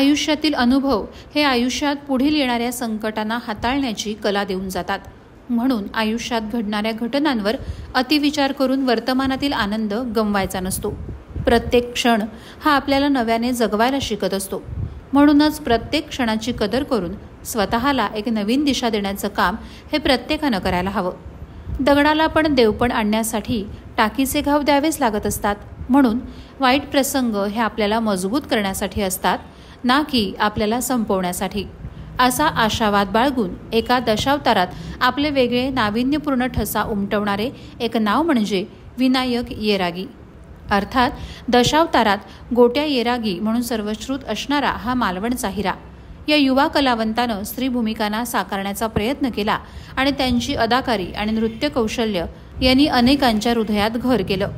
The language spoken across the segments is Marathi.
आयुष्यातील अनुभव हे आयुष्यात पुढील येणाऱ्या संकटांना हाताळण्याची कला देऊन जातात. म्हणून आयुष्यात घडणाऱ्या घटनांवर अतिविचार करून वर्तमानातील आनंद गमवायचा नसतो. प्रत्येक क्षण हा आपल्याला नव्याने जगवायला शिकत असतो. म्हणूनच प्रत्येक क्षणाची कदर करून स्वतःला एक नवीन दिशा देण्याचं काम हे प्रत्येकानं करायला हवं. दगडाला पण देवपण आणण्यासाठी टाकीचे घाव द्यावेच लागत असतात. म्हणून वाईट प्रसंग हे आपल्याला मजबूत करण्यासाठी असतात, ना की आपल्याला संपवण्यासाठी. असा आशावाद बाळगून एका दशावतारात आपले वेगळे नाविन्यपूर्ण ठसा उमटवणारे एक नाव म्हणजे विनायक येरागी. अर्थात दशावतारात गोट्या येरागी म्हणून सर्वश्रुत असणारा हा मालवणचा हिरा. या युवा कलावंतानं स्त्री भूमिकांना साकारण्याचा प्रयत्न केला आणि त्यांची अदाकारी आणि नृत्य कौशल्य यांनी अनेकांच्या हृदयात घर केलं.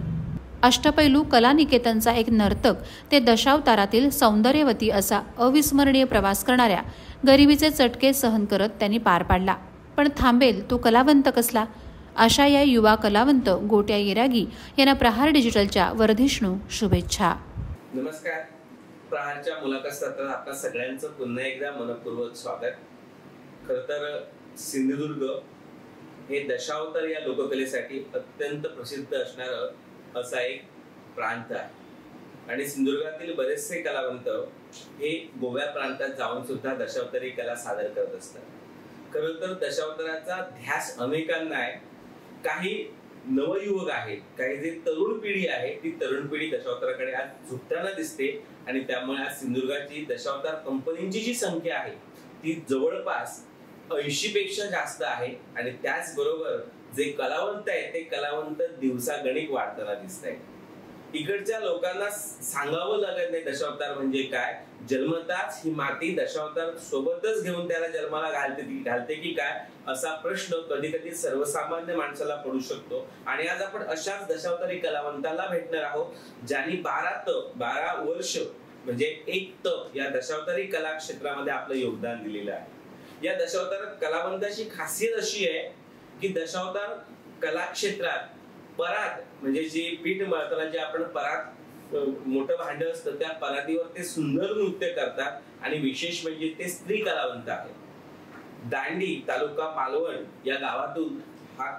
अष्टपैलू कलानिकेतनचा एक नर्तक ते दशावतारातील सौंदर्यवती असा अविस्मरणीय प्रवास करणाऱ्या गरिबीचे चटके सहन करत त्यांनी पार पाडला. पण थांबेल तो कलावंत कसला? अशा या युवा कलावंत गोट्या येरागी यांना प्रहार डिजिटलच्या वर्धिष्णू शुभेच्छा. नमस्कार. प्रहारच्या मुलाखत सत्रात आपल्या सगळ्यांचं पुन्हा एकदा मनपूर्वक स्वागत. खरं तर सिंधुदुर्ग हे दशावतार या लोककलेसाठी अत्यंत प्रसिद्ध असणारं असा एक प्रांत आहे आणि सिंधुदुर्गातील बरेचसे कलावंत हे गोव्या प्रांतात जाऊन सुद्धा दशावतारी कला सादर करत असतात. खरं तर दशावताराचा ध्यास अनेकांना आहे. काही नवयुवक आहेत, काही जे तरुण पिढी आहे ती तरुण पिढी दशावताराकडे आज झुकताना दिसते आणि त्यामुळे आज सिंधुदुर्गाची दशावतार कंपनीची जी संख्या आहे ती जवळपास 80 पेक्षा जास्त आहे आणि त्याचबरोबर जे कलावंत आहेत ते कलावंत दिवसागणिक वाढताना दिसत आहेत. इकडच्या लोकांना सांगावं लागत नाही दशावतार म्हणजे काय. जन्मताच ही माती दशावतार सोबतच घेऊन त्याला जन्माला घालते की काय असा प्रश्न कधी कधी सर्वसामान्य माणसाला पडू शकतो. आणि आज आपण अशाच दशावतारी कलावंताला भेटणार आहोत ज्यांनी 12 वर्ष म्हणजे एक तप या दशावतारी कला क्षेत्रामध्ये आपलं योगदान दिलेलं आहे. या दशावतार कलावंताची खासियत अशी आहे की दशावतार कला क्षेत्रात परात म्हणजे जी पीठ मळताना जे आपण परात मोठं भांड असतं त्या परातीवर ते सुंदर नृत्य करतात आणि विशेष म्हणजे ते स्त्री कलावंत आहेत. दांडी तालुका मालवण या गावातून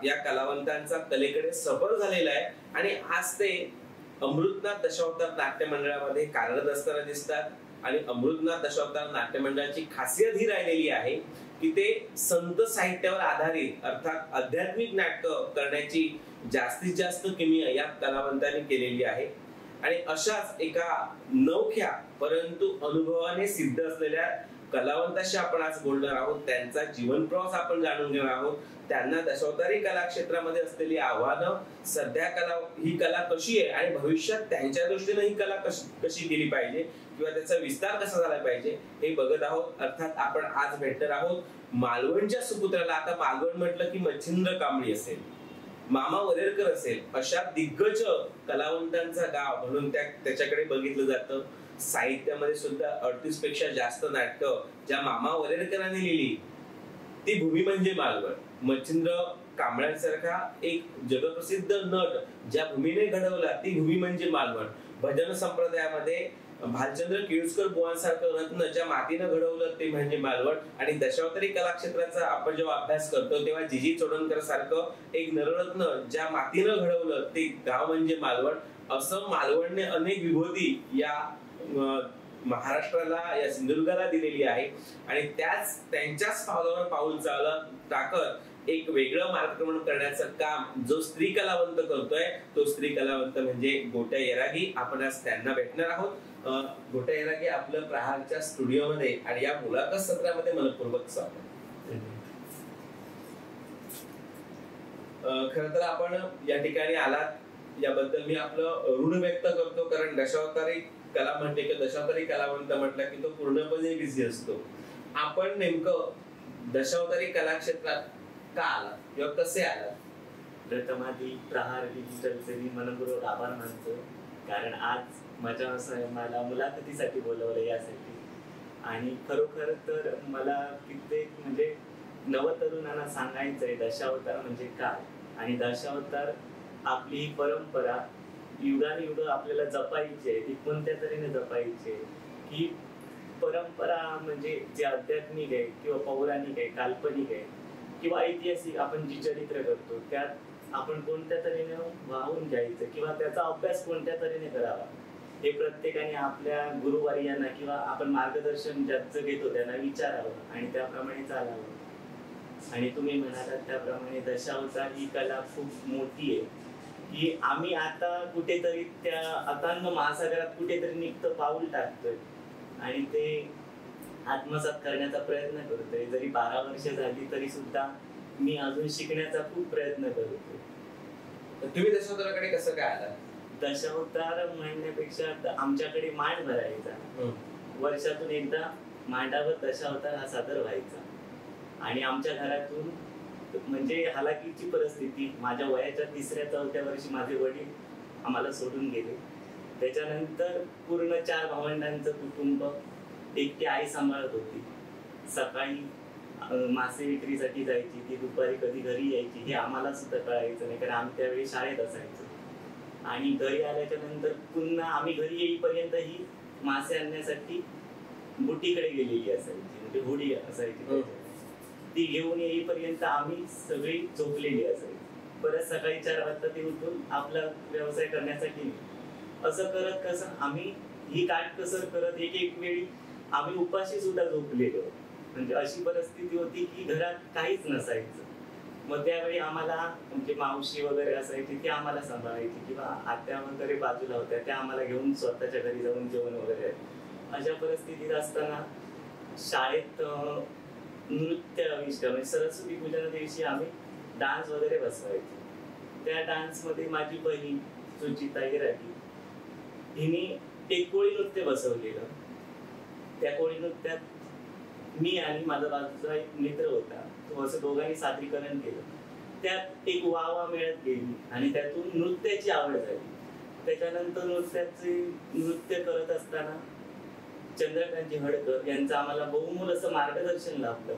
या कलावंतांचा कलेकडे सफर झालेला आहे आणि आज ते अमृतनाथ दशावतार नाट्य मंडळामध्ये कार्यरत असताना दिसतात. आणि अमृतनाथ दशावतार नाट्य मंडळाची खासियत ही राहिलेली आहे की ते संत साहित्यावर आधारित अर्थात आध्यात्मिक नाटक करण्याची जास्तीत जास्त किमया या कलावंतांनी केलेली आहे. आणि अशाच एका नवख्या परंतु अनुभवाने सिद्ध असलेल्या कलावंताशी आपण आज बोलणार आहोत. त्यांचा जीवन प्रवास आपण जाणून घेणार आहोत. त्यांना दशावतारी कला क्षेत्रामध्ये असलेली आव्हानं, सध्या ही कला कशी आहे आणि भविष्यात त्यांच्या दृष्टीने ही कला कशी केली पाहिजे किंवा त्याचा विस्तार कसा झाला पाहिजे हे बघत आहोत. अर्थात आपण आज भेटणार आहोत मालवणच्या सुपुत्राला. आता मालवण म्हटलं की मच्छिंद्र कांबळी असेल, मामा वरेरकर असेल, अशा दिग्गज कलावंतांचा गाव म्हणून त्याच्याकडे बघितलं जातं. साहित्यामध्ये सुद्धा 38 पेक्षा जास्त नाटकं ज्या मामा वरेरकरांनी लिहिली ती भूमी म्हणजे मालवण. मच्छिंद्र कांबळ्यांसारखा एक जगप्रसिद्ध नट ज्या भूमीने घडवला ती भूमी म्हणजे मालवण. भजन संप्रदायामध्ये भालचंद्र केळुसकर बुवांसारखं रत्न ज्या मातीनं घडवलं ते म्हणजे मालवण. आणि दशावतारी कला क्षेत्राचा आपण जेव्हा अभ्यास करतो तेव्हा जीजी चोडणकर सारखं एक नररत्न ज्या मातीनं घडवलं ते गाव म्हणजे मालवण. असं मालवणने अनेक विभूती या महाराष्ट्राला या सिंधुदुर्गाला दिलेली आहे आणि त्यांच्याच पावलावर पाऊल टाकत एक वेगळं मार्गक्रमण करण्याचं काम जो स्त्री कलावंत करतोय तो स्त्री कलावंत म्हणजे गोट्या येरागी. आपण आज त्यांना भेटणार आहोत. गोट्या येरागी आपलं प्रहारच्या स्टुडिओमध्ये आणि या मुलाखत सत्रामध्ये मनपूर्वक स्वागत. खरं तर आपण या ठिकाणी आलात याबद्दल मी आपलं ऋण व्यक्त करतो. कारण दशावतारी कला म्हणते की दशावतारी कलावंत म्हटलं की तो पूर्णपणे बिझी असतो. आपण नेमकं दशावतारी कला क्षेत्रात का आला किंवा कसे आला? प्रथम आधी प्रहार डिजिटलचे मी मनपूर्वक आभार मानतो. कारण आज मला मुलाखतीसाठी बोलवलं यासाठी. आणि खरोखर तर मला कित्येक म्हणजे नवतरुणांना सांगायचंय दशावतार म्हणजे काय आणि दशावतार आपली ही परंपरा युगानुयुग आपल्याला जपायची आहे. ती कोणत्या तऱ्हेने जपायची आहे की परंपरा म्हणजे जे आध्यात्मिक आहे किंवा पौराणिक आहे, काल्पनिक आहे किंवा ऐतिहासिक आपण जी चरित्र करतो त्यात आपण कोणत्या तऱ्हेने वाहून घ्यायचं किंवा त्याचा अभ्यास कोणत्या तऱ्हेने करावा हे प्रत्येकाने आपल्या गुरुवर्यांना किंवा आपण मार्गदर्शन ज्यांचं घेतो त्यांना विचारावं आणि त्याप्रमाणे चालावं. आणि तुम्ही म्हणालात त्याप्रमाणे दशावतार ही कला खूप मोठी आहे की आम्ही आता कुठेतरी त्या अथांग महासागरात कुठेतरी निघतं पाऊल टाकतोय आणि ते आत्मसात करण्याचा प्रयत्न करतोय. जरी 12 वर्ष झाली तरी सुद्धा मी अजून शिकण्याचा खूप प्रयत्न करतोय. तुम्ही दशावताराकडे कसं काय आलात? दशावतार म्हणण्यापेक्षा आमच्याकडे मांड भरायचा, वर्षातून एकदा मांडावर दशावतार हा सादर व्हायचा. आणि आमच्या घरातून म्हणजे हालाकीची परिस्थिती, माझ्या वयाच्या 3ऱ्या-4थ्या वर्षी माझे वडील आम्हाला सोडून गेले. त्याच्यानंतर पूर्ण 4 भावंडांचं कुटुंब एकटी आई सांभाळत होती. सकाळी मासे विक्रीसाठी जायची, ती दुपारी कधी घरी यायची हे आम्हाला सुद्धा कळायचं नाही कारण आम्ही त्यावेळी शाळेत असायचो. आणि घरी आल्याच्या नंतर पुन्हा आम्ही घरी येईपर्यंत ही मासे आणण्यासाठी बोटीकडे गेलेली असायची, म्हणजे होडी असायची, ती घेऊन येईपर्यंत आम्ही सगळी झोपलेली असायची. परत सकाळी 4 वाजता ते उठून आपला व्यवसाय करण्यासाठी असं करत कसं आम्ही ही काटकसर करत एक वेळी आम्ही उपाशी सुद्धा झोपलेलो. म्हणजे अशी परिस्थिती होती की घरात काहीच नसायचं. मग त्यावेळी आम्हाला म्हणजे मावशी वगैरे असायची ती आम्हाला सांभाळायची किंवा आत्या वगैरे बाजूला होत्या त्या आम्हाला घेऊन स्वतःच्या घरी जाऊन जेवण वगैरे. अशा परिस्थितीत असताना शाळेत नृत्य म्हणजे सरस्वती पूजन दिवशी आम्ही डान्स वगैरे बसवायचो. त्या डान्समध्ये माझी बहीण सुचिता हिराटी हिने एक कोळी नृत्य बसवलेलं. त्या कोळी नृत्यात मी आणि माझा बाजूचा एक मित्र होता, तो असं दोघांनी सादरीकरण केलं. त्यात एक वावा मिळत गेली आणि त्यातून नृत्याची आवड झाली. त्याच्यानंतर नृत्य करत असताना चंद्रकांतजी हडकर यांचं आम्हाला बहुमोल असं मार्गदर्शन लाभलं.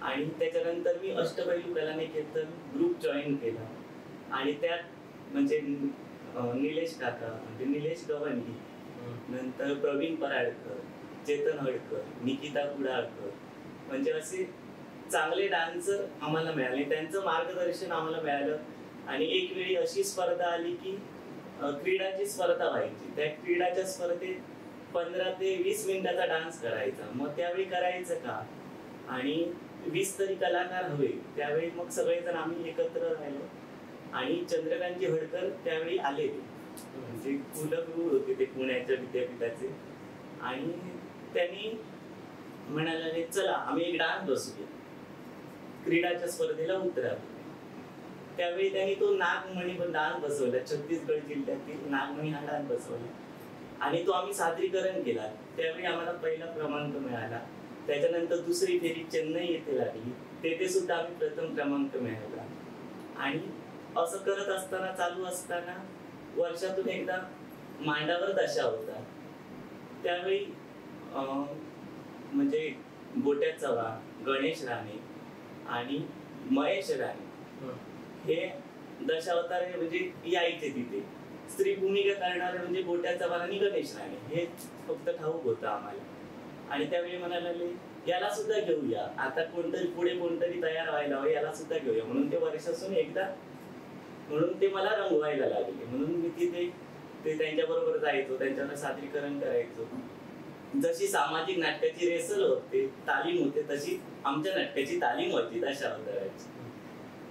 आणि त्याच्यानंतर मी अष्टपैलू कलानिकेतन ग्रुप जॉईन केला आणि त्यात म्हणजे निलेश काका म्हणजे निलेश गवंडी, नंतर प्रवीण पराडकर, चेतन हडकर, निकिता कुडाळकर म्हणजे असे चांगले डान्सर आम्हाला मिळाले. त्यांचं मार्गदर्शन आम्हाला मिळालं. आणि एक वेळी अशी स्पर्धा आली की क्रीडाची स्पर्धा व्हायची. त्या क्रीडाच्या स्पर्धेत 15 ते 20 मिनिटाचा डान्स करायचा. मग त्यावेळी करायचं का आणि 20 तरी कलाकार हवे. त्यावेळी मग सगळेजण आम्ही एकत्र राहिलो आणि चंद्रकांतजी हडकर त्यावेळी आले, म्हणजे कुलगुरू होते ते पुण्याच्या विद्यापीठाचे. आणि त्यांनी म्हणाले चला आम्ही एक डान्स बसूया, क्रीडाच्या स्पर्धेला उतरावं. त्यावेळी त्यांनी तो नागमणी पण डान्स बसवला, छत्तीसगड जिल्ह्यातील नागमणी हा डान्स बसवला आणि तो आम्ही सादरीकरण केला. त्यावेळी आम्हाला पहिला क्रमांक मिळाला. त्याच्यानंतर दुसरी फेरी चेन्नई येथे लागली, तेथे सुद्धा आम्ही प्रथम क्रमांक मिळवला. आणि असं करत असताना चालू असताना वर्षातून एकदा मांडावर दशा होता. त्यावेळी म्हणजे गोट्या चव्हाण, गणेश राणे आणि महेश राणे हे दशावतार म्हणजे यायचे तिथे. स्त्री भूमिका करणारे म्हणजे गोट्या चव्हाण आणि गणेश राणे हे फक्त ठाऊक होतं आम्हाला. आणि त्यावेळी म्हणाले याला सुद्धा घेऊया, आता कोणतरी पुढे कोणतरी तयार व्हायला हवं, याला सुद्धा घेऊया. म्हणून ते वर्षातून एकदा म्हणून ते मला रंगवायला लागले. म्हणून मी तिथे ते त्यांच्या बरोबर जायचो, त्यांच्यावर सादरीकरण करायचो. जशी सामाजिक नाटकाची रेसल होते, तालीम होते, तशी आमच्या नाटकाची तालीम होती दशावताराची.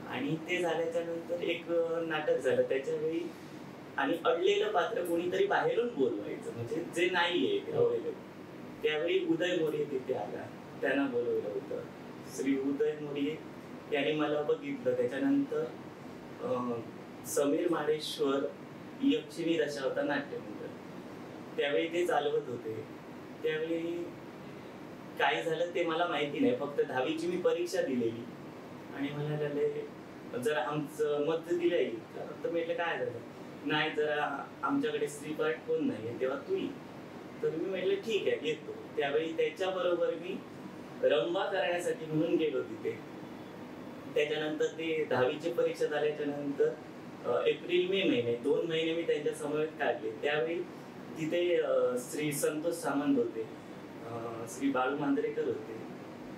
आणि ते झाल्याच्या नंतर एक नाटक झालं त्याच्यावेळी. आणि अडलेलं पात्र कोणीतरी बाहेरून बोलवायचं, म्हणजे जे नाहीये अवेलेबल. त्यावेळी उदय मोरे तिथे आला, त्यांना बोलवलं होतं. श्री उदय मोरे यांनी मला बघितलं. त्याच्यानंतर समीर माडेश्वर यक्षिणी दशावतार नाट्यमंडळ त्यावेळी ते चालवत होते. त्यावेळी काय झालं ते मला माहिती नाही, फक्त 10वीची मी परीक्षा दिलेली. आणि म्हणाले जरा आमचं मत दिलं येईल का, तर म्हटलं काय झालं, नाही जरा आमच्याकडे स्त्री पार्ट कोण नाही तेव्हा तू ये. तर मी म्हटलं ठीक आहे येतो. त्यावेळी त्याच्याबरोबर मी रंबा करण्यासाठी म्हणून गेलो तिथे. त्याच्यानंतर ते 10वीची परीक्षा झाल्याच्या नंतर एप्रिल मे महिने 2 महिने मी त्यांच्या समवेत काढले. त्यावेळी तिथे श्री संतोष सामंत होते, श्री बाळू मांजरेकर होते,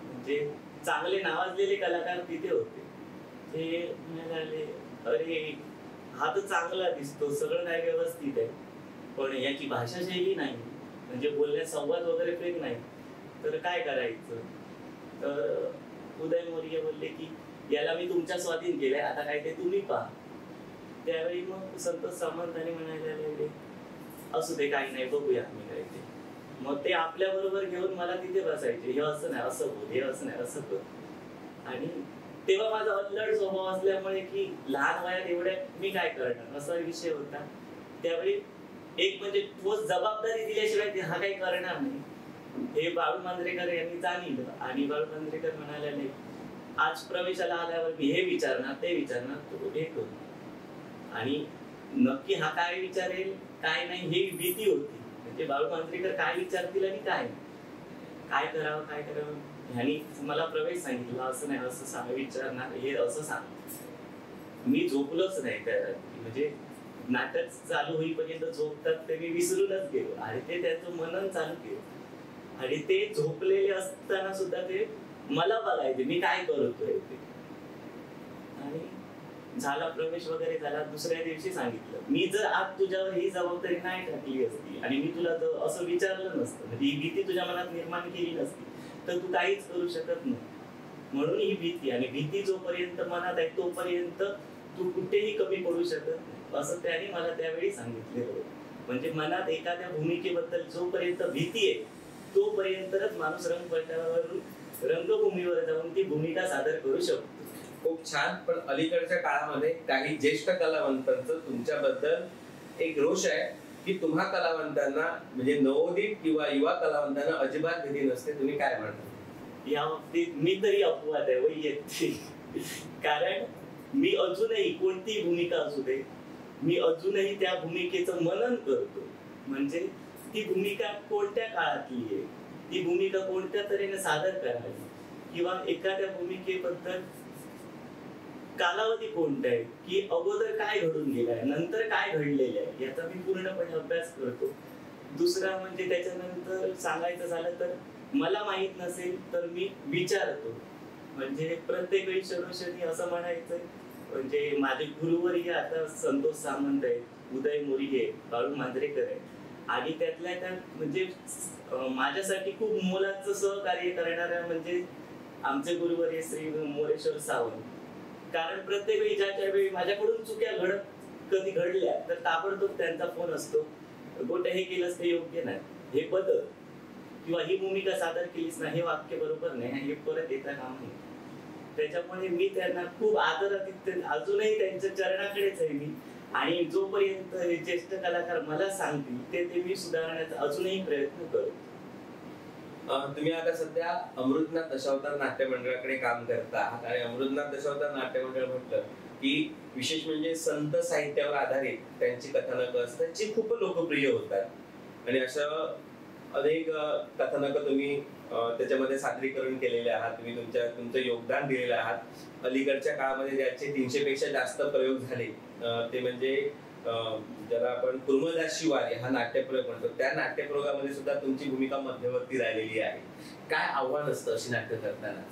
म्हणजे चांगले नावाजलेले कलाकार तिथे होते. ते म्हणाले, अरे हा तर चांगला दिसतो, सगळं काय व्यवस्थित आहे, पण याची भाषाशैली नाही, म्हणजे बोलण्यात संवाद वगैरे फेक नाही, तर काय करायचं. तर उदय मोरिये बोलले की याला मी तुमच्या स्वाधीन केलंय, आता काय ते तुम्ही पहा. त्यावेळी मग संतोष सामंतांनी म्हणायला, असू दे काही नाही, बघूया मी काय ते. मग ते आपल्या बरोबर घेऊन मला तिथे बसायचे, हे असं नाही असं बोल, हे असं नाही असं कर. आणि तेव्हा माझा अल्लड स्वभाव असल्यामुळे की लहान वयात एवढ्या मी काय करणार असा विषय होता. त्यावेळी एक म्हणजे ठोस जबाबदारी दिल्याशिवाय हा काही करणार नाही हे बाळू मांजरेकर यांनी जाणलं. आणि बाळू मांजरेकर म्हणाले, नाही आज प्रवेशाला आल्यावर मी हे विचारणार ते विचारणार, तो हे करू. आणि नक्की हा काय विचारेल काय नाही ही भीती होती, म्हणजे बाळू मांजरेकर काय विचारतील आणि काय करावं काय करावं. ह्यानी मला प्रवेश सांगितला, असं नाही असं विचारणार, हे असं सांग. मी झोपलोच नाही त्या, म्हणजे नाटक चालू होईपर्यंत झोपतात ते मी विसरूनच गेलो. आणि ते त्याचं मनन चालू केलं, आणि ते झोपलेले असताना सुद्धा ते मला बघायचे मी काय करतोय ते. आणि झाला प्रवेश वगैरे झाला. दुसऱ्या दिवशी सांगितलं, मी जर आज तुझ्यावर ही जबाबदारी नाही टाकली असती आणि मी तुला असं विचारलं नसतं, म्हणजे ही भीती तुझ्या मनात निर्माण केली नसती, तर तू काहीच करू शकत नाही. म्हणून ही भीती, आणि भीती जोपर्यंत मनात आहे तोपर्यंत तू कुठेही कमी पडू शकत नाही, असं त्याने मला त्यावेळी सांगितलेलं. म्हणजे मनात एखाद्या भूमिकेबद्दल जोपर्यंत भीती आहे तोपर्यंतच माणूस रंगभूमीवर जाऊन ती भूमिका सादर करू शकतो. खूप छान. पण अलीकडच्या काळामध्ये काही ज्येष्ठ कलावंतांचं तुमच्याबद्दल एक रोष आहे की तुम्हा कलावंतांना, म्हणजे नवोदित किंवा युवा कलावंतांना अजिबात भीती नसते. तुम्ही काय म्हणता या बाबतीत? मी तरी अपवाद आहे वैयक्तिक, कारण मी अजूनही कोणती भूमिका असू दे, मी अजूनही त्या भूमिकेचं मनन करतो. म्हणजे ती भूमिका कोणत्या काळातली आहे, ती भूमिका कोणत्या तऱ्हेने सादर करावी, किंवा एखाद्या भूमिकेबद्दल कालावधी कोणता आहे, की अगोदर काय घडून गेलाय, नंतर काय घडलेलं आहे, याचा मी पूर्णपणे अभ्यास करतो. दुसरा म्हणजे त्याच्यानंतर सांगायचं झालं तर मला माहित नसेल तर मी विचारतो. म्हणजे प्रत्येक वेळी शरोशनी असं म्हणायचं, म्हणजे माझे गुरुवर्य आता संतोष सामंत आहे, उदय मोरिये, बाळू मांजरेकर आहे, आणि त्यातल्या त्यात म्हणजे माझ्यासाठी खूप मोलाचं सहकार्य करणाऱ्या म्हणजे आमचे गुरुवर्य श्री मोरेश्वर सावंत. कारण प्रत्येक वेळी ज्या वेळी माझ्याकडून चुक्या कधी घडल्या तर ताबडतोब त्यांचा फोन असतो, गोटे हे केलंच ते योग्य नाही, हे बदल, किंवा ही भूमिका सादर केलीच नाही, हे वाक्य बरोबर नाही, हे परत येता काम नाही. त्याच्यामुळे मी त्यांना खूप आदरातीत अजूनही त्यांच्या चरणाकडेच आहे मी. आणि जोपर्यंत हे ज्येष्ठ कलाकार मला सांगतील ते मी सुधारण्याचा अजूनही प्रयत्न करतो. तुम्ही आता सध्या अमृतनाथ दशावतार नाट्य मंडळाकडे काम करता आहात, आणि अमृतनाथ दशावतार नाट्य मंडळ म्हटलं की विशेष म्हणजे संत साहित्यावर आधारित त्यांची कथानकं असतात जी खूप लोकप्रिय होतात. आणि अशा अनेक कथानकं तुम्ही त्याच्यामध्ये सादरीकरण केलेले आहात, तुम्ही तुमचं योगदान दिलेलं आहात. अलीकडच्या काळामध्ये ज्याचे 300 पेक्षा जास्त प्रयोग झाले ते म्हणजे ज्याला आपण कुर्मदास शिवारी हा नाट्यप्रयोग म्हणतो, त्या नाट्यप्रयोगामध्ये सुद्धा तुमची भूमिका मध्यवर्ती राहिलेली आहे. काय आव्हान असतं अशी नाट्य करताना?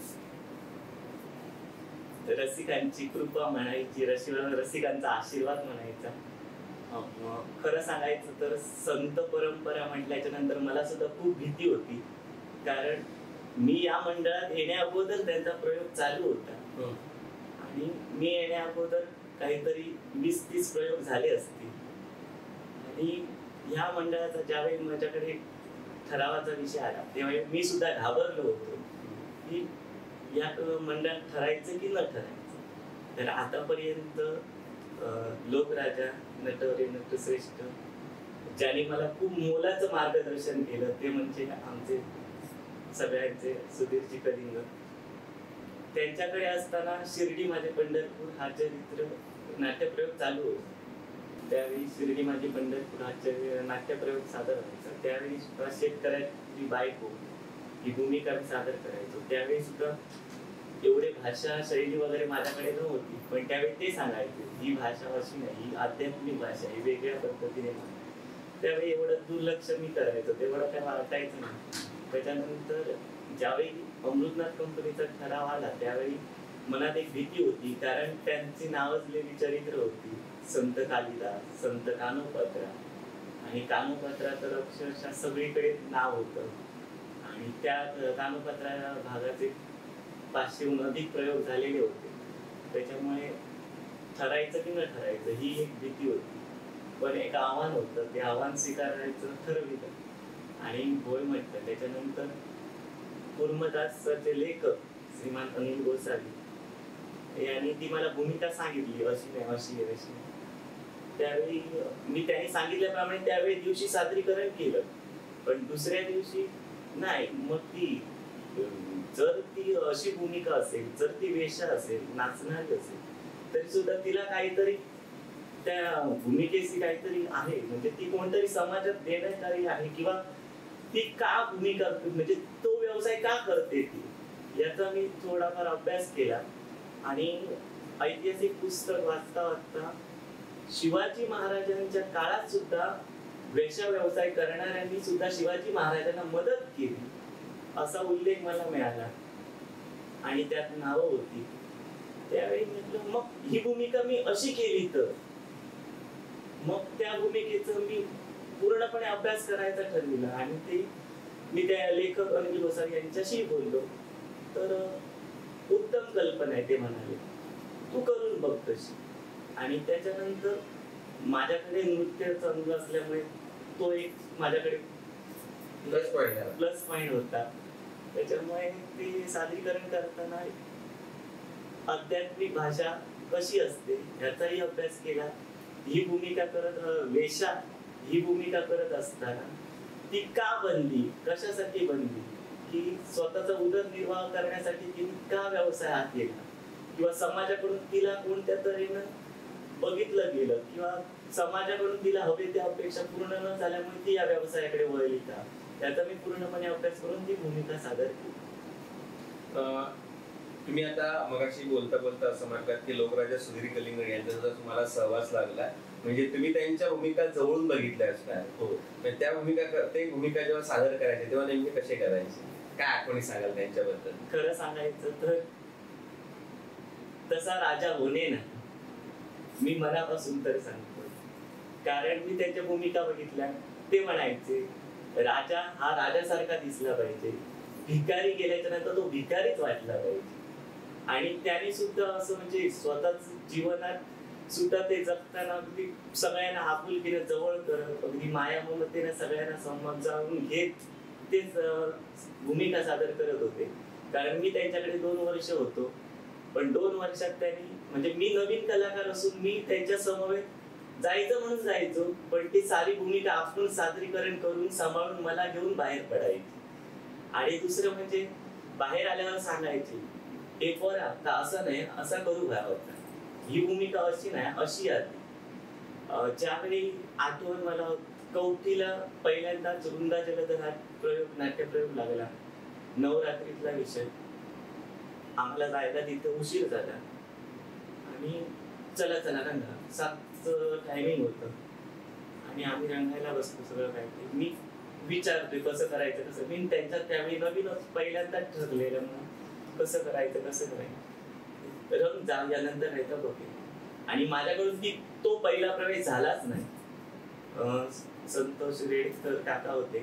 रसिकांची कृपा म्हणायची, रसिकांचा आशीर्वाद म्हणायचा. खरं सांगायचं तर संत परंपरा म्हटल्याच्या नंतर मला सुद्धा खूप भीती होती, कारण मी या मंडळात येण्या अगोदर त्यांचा प्रयोग चालू होता, आणि मी येण्या अगोदर काहीतरी 20-30 प्रयोग झाले असतील. आणि ह्या मंडळाचा ज्यावेळी माझ्याकडे ठरावाचा विषय आला तेव्हा मी सुद्धा घाबरलो होतो की या मंडळात ठरायचं की न ठरायचं. तर आतापर्यंत लोकराजा, नटवरे, नटश्रेष्ठ ज्यांनी मला खूप मोलाचं मार्गदर्शन केलं ते म्हणजे आमचे सगळ्यांचे सुधीरजी कलिंग. त्यांच्याकडे असताना शिर्डी माझे पंढरपूर हा चरित्र नाट्यप्रयोग चालू होता. त्यावेळी शिर्डी माझी पंढरपूर हा नाट्यप्रयोग सादर व्हायचा. त्यावेळी शेतकऱ्याची बायको ही भूमिका मी सादर करायचो. त्यावेळी सुद्धा एवढे भाषा शैली वगैरे माझ्याकडे नव्हती, पण त्यावेळी ते सांगायचे ही भाषा अशी नाही, ही आध्यात्मिक भाषा आहे, वेगळ्या पद्धतीने. त्यावेळी एवढं दुर्लक्ष मी करायचो, तेवढं काय वाटायचं नाही. त्याच्यानंतर ज्यावेळी अमृतनाथ कंपनीचा ठराव आला त्यावेळी मनात एक भीती होती, कारण त्यांची नावाजलेली चरित्र होती, संत कालिदास, संत कानोपात्रा. आणि कानोपात्रा तर अक्षरशः सगळीकडे नाव होतं आणि त्या कानोपात्रा भागाचे 500हून अधिक प्रयोग झालेले होते. त्याच्यामुळे ठरायचं की न ठरायचं ही एक भीती होती. पण एक आव्हान होतं, ते आव्हान स्वीकारायचं ठरविलं आणि होय म्हटलं. त्याच्यानंतर कुर्मदासचे लेखक श्रीमान अनिल गोसावी यांनी ती मला भूमिका सांगितली, अशी नाही अशी आहे अशी. त्यावेळी मी त्यांनी सांगितल्याप्रमाणे त्यावेळी दिवशी सादरीकरण केलं, पण दुसऱ्या दिवशी नाही. मग ती जर ती अशी भूमिका असेल, जर ती वेश्या असेल, नाचणारी असेल, तरी सुद्धा तिला काहीतरी त्या भूमिकेशी काहीतरी आहे, म्हणजे ती कोणतरी समाजात देण्याकारी आहे, किंवा ती का भूमिका म्हणजे तो व्यवसाय का करते ती, याचा मी थोडाफार अभ्यास केला. आणि ऐतिहासिक पुस्तक वाचता वाचता शिवाजी महाराजांच्या काळात सुद्धा वेश्या व्यवसाय करणाऱ्यांनी सुद्धा शिवाजी महाराजांना मदत केली असा उल्लेख मला मिळाला आणि त्यात नावं होती. त्यावेळी म्हटलं मग ही भूमिका मी अशी केली तर, मग त्या भूमिकेचं मी पूर्णपणे अभ्यास करायचा ठरविला आणि ते मी त्या लेखक अनिल गोसावी यांच्याशी बोललो. तर उत्तम कल्पना आहे, ते म्हणाले तू करून बघ तशी. आणि त्याच्यानंतर माझ्याकडे नृत्याचा अनुभव असल्यामुळे तो एक माझ्याकडे प्लस पॉइंट होता. त्याच्यामुळे ते सादरीकरण करताना आध्यात्मिक भाषा कशी असते याचाही अभ्यास केला. ही भूमिका करत वेशा ही भूमिका करत असताना ती का बनली, कशासाठी बनली, की स्वतःचा उदरनिर्वाह करण्यासाठी तिने का व्यवसाय हात घेतला, किंवा समाजाकडून तिला कोणत्या तऱ्हेनं बघितलं गेलं, किंवा समाजाकडून तिला हवे त्या अपेक्षा पूर्ण न झाल्यामुळे ती या व्यवसायाकडे वळली का, त्याचा मी पूर्णपणे अभ्यास करून ती भूमिका सादर केली. तुम्ही आता मगाशी बोलता बोलता असं म्हणतात की लोकराजा सुधीर कलिंगड यांचा तुम्हाला सहवास लागला, म्हणजे तुम्ही त्यांच्या भूमिका जवळून बघितल्या असणार. हो. त्या भूमिका जेव्हा सादर करायचे तेव्हा नेमके कसे करायचे, काय आठवणी सांगाल त्यांच्याबद्दल? खरं सांगायचं तर तसा राजा होणे ना, मी मनापासून तर सांगतो, कारण मी त्यांच्या भूमिका बघितल्या. ते म्हणायचे राजा हा राजासारखा दिसला पाहिजे, भिकारी गेल्याच्या नंतर तो भिकारीच वाटला पाहिजे. आणि त्याने सुद्धा असं म्हणजे स्वतःच जीवनात सुद्धा ते जगताना अगदी सगळ्यांना आपुलकीने जवळ करत, अगदी माया ममतेने सगळ्यांना समजावून घेत तेच भूमिका सादर करत होते. कारण मी त्यांच्याकडे 2 वर्ष होतो, पण 2 वर्षात त्यांनी म्हणजे मी नवीन कलाकार असून मी त्यांच्या समवेत जायचं म्हणून जायचो, पण ती सारी भूमिका आपण सादरीकरण करून सांभाळून मला घेऊन बाहेर पडायची. आणि दुसरं म्हणजे बाहेर आल्यावर सांगायची हे पोरा का असं नाही, असा करू घ्या होता, ही भूमिका अशी नाही अशी आली. ज्यावेळी आठवण मला कवठीला पहिल्यांदा वृंदा जलधर नाट्यप्रयोग लागला, नवरात्रीतला विषय. आम्हाला जायला तिथे उशीर झाला आणि चला रंगा 7चं टायमिंग होतं आणि आम्ही रंगायला बसलो. सगळं काय ते मी विचारतोय कसं करायचं कसं, मी त्यांच्यात त्यावेळी नवीनच पहिल्यांदाच ठरलेलं म्हणून कसं करायचं रंग यानंतर नाही तर बघेल. आणि माझ्याकडून तो पहिला प्रवेश झालाच नाही. संतोष रेडकर काका होते,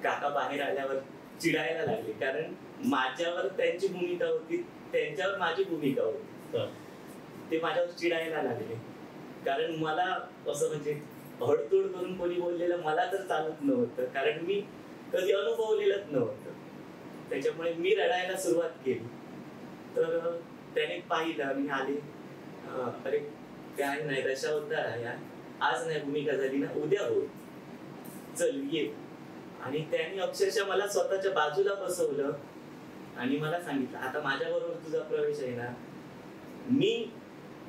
काका बाहेर आल्यावर चिडायला लागले, कारण माझ्यावर त्यांची भूमिका होती, त्यांच्यावर माझी भूमिका होती. ते माझ्यावर चिडायला लागले, कारण मला असं म्हणजे हडतोड करून कोणी बोललेलं मला तर चालत नव्हतं, कारण मी कधी अनुभवलेलंच नव्हतं. त्याच्यामुळे मी रडायला सुरुवात केली. तर त्याने पाहिलं आणि आले, अरे काय नाही दशावतार आहे, आज नाही भूमिका झाली ना उद्या होईल, चल ये. आणि त्यांनी अक्षरशः मला स्वतःच्या बाजूला बसवलं आणि मला सांगितलं आता माझ्याबरोबर तुझा प्रवेश आहे ना, मी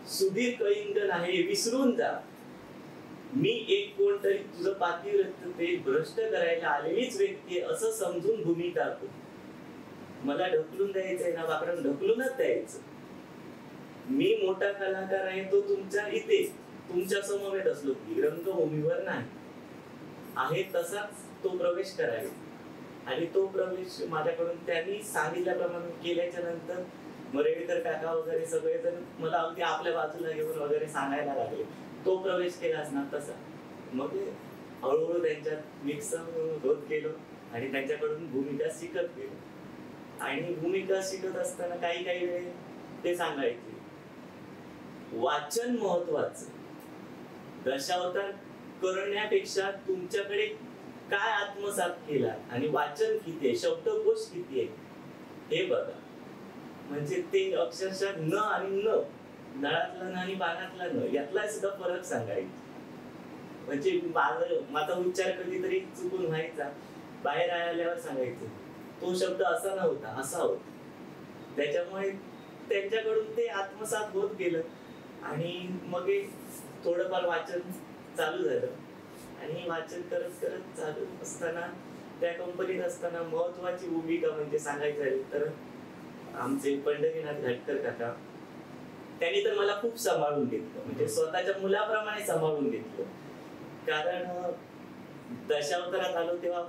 सुधीर कलिंगड आहे हे विसरून जा, मी एक कोणतरी तुझं पातिव्रत्य ते भ्रष्ट करायला आलेलीच व्यक्ती असं समजून भूमिका कर. मला ढकलून द्यायचंय ना वापरून ढकलूनच द्यायचं. मी मोठा कलाकार आहे, तो तुमच्या इथे तुमच्या समवेत असलो की रंगभूमीवर नाही आहे तसाच तो प्रवेश करायचा. आणि तो प्रवेश माझ्याकडून त्यांनी सांगितल्याप्रमाणे केल्याच्या नंतर मरेडकर काका वगैरे सगळेजण मला अगदी आपल्या बाजूला घेऊन वगैरे सांगायला लागले, तो प्रवेश केलास ना तसा. मग हळूहळू त्यांच्यात मिक्स होत गेलो आणि त्यांच्याकडून भूमिका शिकत गेलो. आणि भूमिका शिकत असताना काही काही वेळे ते सांगायचे, वाचन महत्वाचं, दशावतार करण्यापेक्षा तुमच्याकडे काय आत्मसात केला आणि वाचन किती आहे, शब्दकोश किती आहे हे बघा. म्हणजे ते अक्षरशः न आणि न, नळातला न आणि बाणातला न यातला सुद्धा फरक सांगायचे. म्हणजे माझा उच्चार कधीतरी चुकून व्हायचा, बाहेर आल्यावर सांगायचं तो शब्द असा नव्हता, असा होता. त्याच्यामुळे त्यांच्याकडून ते आत्मसात होत गेलं आणि मग थोडंफार वाचन चालू झालं. आणि वाचन करत करत चालू असताना त्या कंपनीत असताना महत्वाची भूमिका म्हणजे सांगायचं झाली तर आमचे पंढरीनाथ घाटकर काका, त्यांनी तर मला खूप सांभाळून घेतलं, म्हणजे स्वतःच्या मुलाप्रमाणे सांभाळून घेतलं. कारण दशावतारात आलो तेव्हा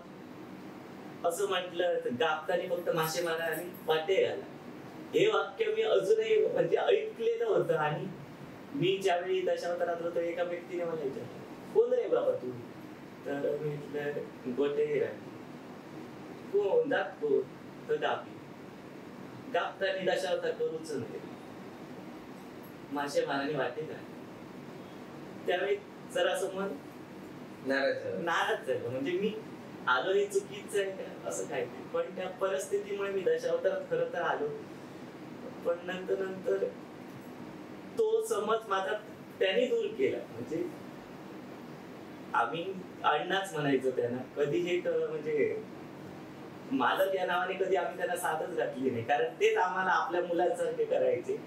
असं म्हटलं, गाबतानी फक्त मासे मारा आणि वाटे घाला, हे वाक्य मी अजूनही म्हणजे ऐकलेलं होतं. आणि मी ज्यावेळी दशावतारात होतो एका व्यक्तीने मला विचारलं, कोण रे बाबा तू? तर मी म्हटलं गोटे राणी. कोण जात कोण? तर गाबी. गाबतानी दशावतार करूच नाही, मासे माराने वाटे घाला. त्यावेळी जरासं मन नाराज झालं, म्हणजे मी आलो हे चुकीचं आहे का असं काय नाही. पण त्या परिस्थितीमुळे मी दशावतारात खरं तर आलो. पण नंतर तो समज माझा त्याने दूर केला. म्हणजे आम्ही अण्णाच म्हणायचो त्यांना, कधी हे म्हणजे मालक या नावाने कधी आम्ही त्यांना साथच घातली नाही, कारण तेच आम्हाला आपल्या मुलांसारखे करायचे.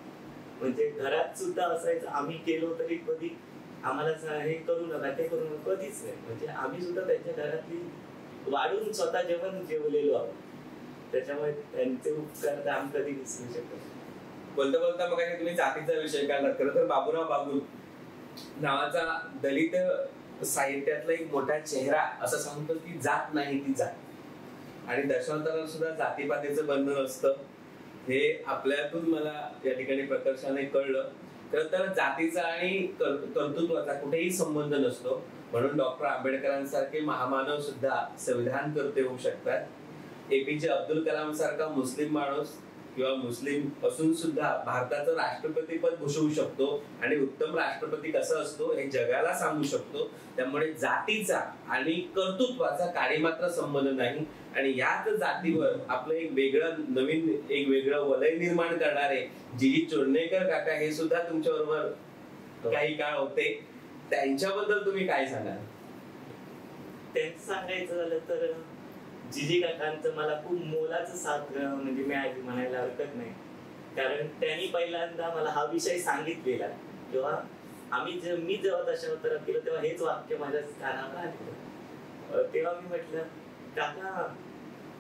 म्हणजे घरात सुद्धा असायचं, आम्ही केलो तरी कधी आम्हाला हे करू नका ते करू नका कधीच नाही. म्हणजे आम्ही सुद्धा त्यांच्या घरातली वाढून स्वतः जेवण जेवलेलो आहोत. त्याच्यामुळे त्यांचे उपकार आम्ही कधी विसरू शकतो. बोलता बोलता मग तुम्ही जातीचा विषय काढला. खरं तर बाबूराव बागुल नावाचा दलित साहित्यातला एक मोठा चेहरा असं सांगतो की जात नाही ती जात, आणि दशावतारात सुद्धा जातीपातीचं बंधन असतं हे आपल्यातून मला या ठिकाणी प्रकर्षाने कळलं. खरं तर जातीचा आणि कर्तृत्वाचा कुठेही संबंध नसतो, म्हणून डॉक्टर आंबेडकरांसारखे महामानव सुद्धा संविधान करते होऊ शकतात. एपीजे अब्दुल कलाम सारखा मुस्लिम माणूस किंवा मुस्लिम असून सुद्धा भारताचं राष्ट्रपती पद भूषवू शकतो आणि उत्तम राष्ट्रपती कसा असतो हे जगाला सांगू शकतो. त्यामुळे जातीचा आणि कर्तृत्वाचा काही मात्र संबंध नाही. आणि याच जातीवर आपलं एक वेगळं वलय निर्माण करणारे जी चोडणेकर काका हे सुद्धा तुमच्या बरोबर काही काळ होते. त्यांच्याबद्दल तुम्ही काय सांगाल? त्यांचं सांगायचं झालं तर जीजी काकांचं मला खूप मोलाचं साथ म्हणजे मिळाली म्हणायला हरकत नाही. कारण त्यांनी पहिल्यांदा मला हा विषय सांगितलेला. तेव्हा मी जेव्हा दशावतारात गेलो तेव्हा हेच वाक्य माझ्या कानावर आलं. तेव्हा मी म्हटलं, काका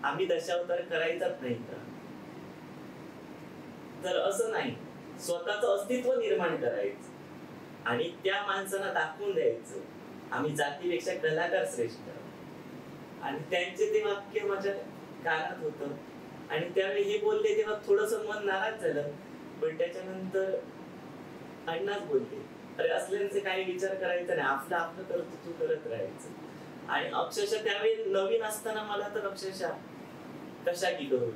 आम्ही दशावतार करायचाच नाही का? तर असं नाही, स्वतःचं अस्तित्व निर्माण करायचं आणि त्या माणसांना दाखवून द्यायचं आम्ही जातीपेक्षा कलाकार श्रेष्ठ. आणि त्यांचे ते वाक्य माझ्या कानात होतं. आणि त्यावेळी हे बोलले तेव्हा थोडस मन नाराज झालं. पण त्याच्यानंतर अण्णाच बोलले, अरे असल्यांचे काही विचार करायचा नाही, आपलं आपलं कर्तृत्व करत राहायचं. आणि अक्षरशः त्यावेळी नवीन असताना मला तर अक्षरशः कशा की करून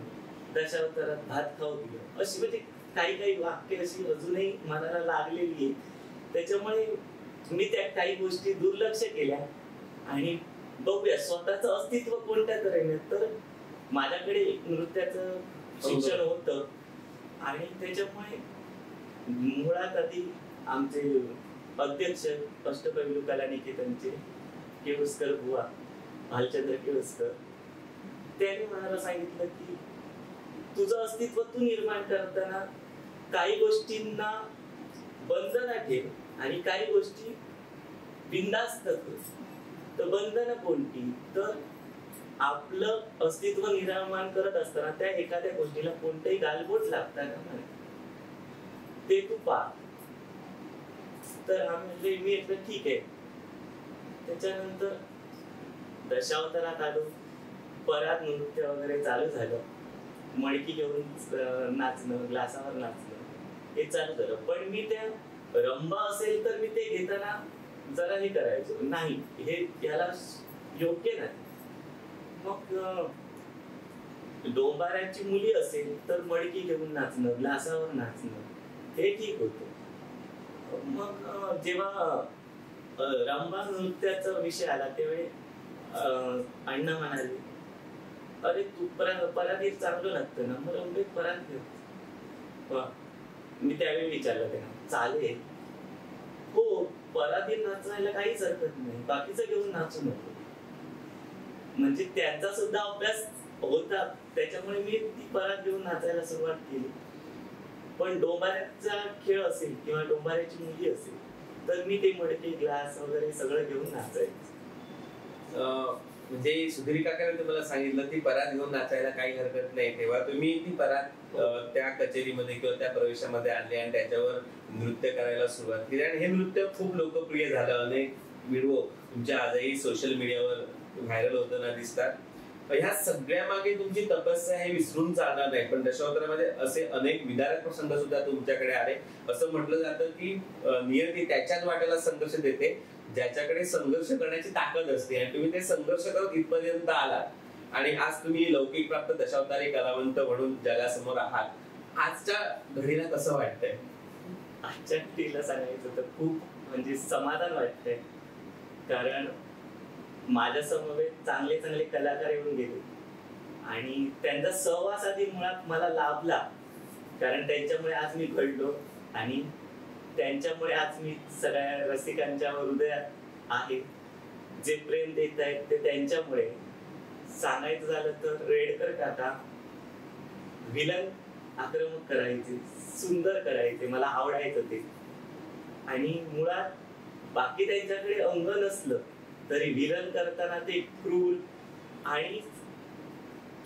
दशावतारात भात खाऊ दिलं अशी म्हणजे काही वाक्य अशी अजूनही मनाला लागलेली आहे. त्याच्यामुळे मी त्या काही गोष्टी दुर्लक्ष केल्या. आणि बघूया स्वतःचं अस्तित्व कोणत्या तऱ्हेने, तर माझ्याकडे नृत्याचं शिक्षण होतं. आणि त्याच्यामुळे मुळात आधी आमचे अध्यक्ष अष्टपैलू कला निकेतनचे केळुसकर बुवा भालचंद्र केळुसकर, त्यांनी मला सांगितलं की तुझं अस्तित्व तू निर्माण करताना काही गोष्टींना बंधन ठेव आणि काही गोष्टी बिनधास्त कर. तर बंधन कोणती, तर आपलं अस्तित्व निर्माण करत असताना त्या एखाद्या गोष्टीला कोणतंही गालबोट लागता का ते तू पाह. तर आम्ही मी म्हटलं ठीक आहे. त्याच्यानंतर दशावतारात आलो. परात नृत्य वगैरे चालू झालं, मडकी घेऊन नाचणं, ग्लासावर नाचणं हे चालू झालं. पण मी त्या रंबा असेल तर मी ते घेताना जरा हे करायचो, नाही हे याला योग्य नाही. मग डोंबाऱ्याची मुली असेल तर मडकी घेऊन नाचणं, ग्लासावर नाचणं हे ठीक होतं. मग जेव्हा रंबा नृत्याचा विषय आला त्यावेळी अण्णा म्हणाले, अरे तू परातीत चांगलं लागतं ना, मग रंबेत परात घेऊ. मी त्यावेळी विचारलं त्यांना, चालेल हो परातीत नाचायला काहीच हरकत नाही, बाकीचं घेऊन नाचू नको. म्हणजे त्यांचा सुद्धा अभ्यास होता, त्याच्यामुळे मी ती परात घेऊन नाचायला सुरुवात केली. पण डोंबाऱ्याचा खेळ असेल किंवा डोंबाऱ्याची मुली असेल तर मी ते मडके, ग्लास वगैरे सगळं घेऊन नाचायचं. म्हणजे सुधीर काकाने तुम्हाला सांगितलं ती परात घेऊन नाचायला काही हरकत नाही, तेव्हा तुम्ही ती परात त्या कचेरीमध्ये किंवा त्या प्रवेशामध्ये आणली आणि त्याच्यावर नृत्य करायला सुरुवात केली. आणि हे नृत्य खूप लोकप्रिय झालं, अनेक व्हिडिओ तुमच्या आजही सोशल मीडियावर व्हायरल होताना दिसतात. ह्या सगळ्या मागे तुमची तपस्या हे विसरून चालणार नाही. पण दशावतारामध्ये असे अनेक विदारक प्रसंग सुद्धा तुमच्याकडे आले. असं म्हटलं जातं की नियती त्याच्याच वाट्याला संघर्ष देते ज्याच्याकडे संघर्ष करण्याची ताकद असते, आणि तुम्ही ते संघर्ष करत इथपर्यंत आलात आणि आज तुम्ही लौकिक प्राप्त दशावतारी कलावंत म्हणून जगासमोर आहात. आजच्या घडीला कसं वाटतंय? आजच्या घडीला सांगायचं तर खूप म्हणजे समाधान वाटतंय, कारण माझ्या समवेत चांगले चांगले कलाकार येऊन गेले आणि त्यांचा सहवास आधी मुळात मला लाभला, कारण त्यांच्यामुळे आज मी घडलो आणि त्यांच्यामुळे आज मी सगळ्या रसिकांच्या हृदयात आहे. जे प्रेम देत आहेत ते त्यांच्यामुळे. सांगायचं झालं तर रेडकर काका विलन आक्रमक करायचे, सुंदर करायचे, मला आवडायचं ते. आणि मुळात बाकी त्यांच्याकडे अंग नसलं तरी विलन करताना ते क्रूर आणि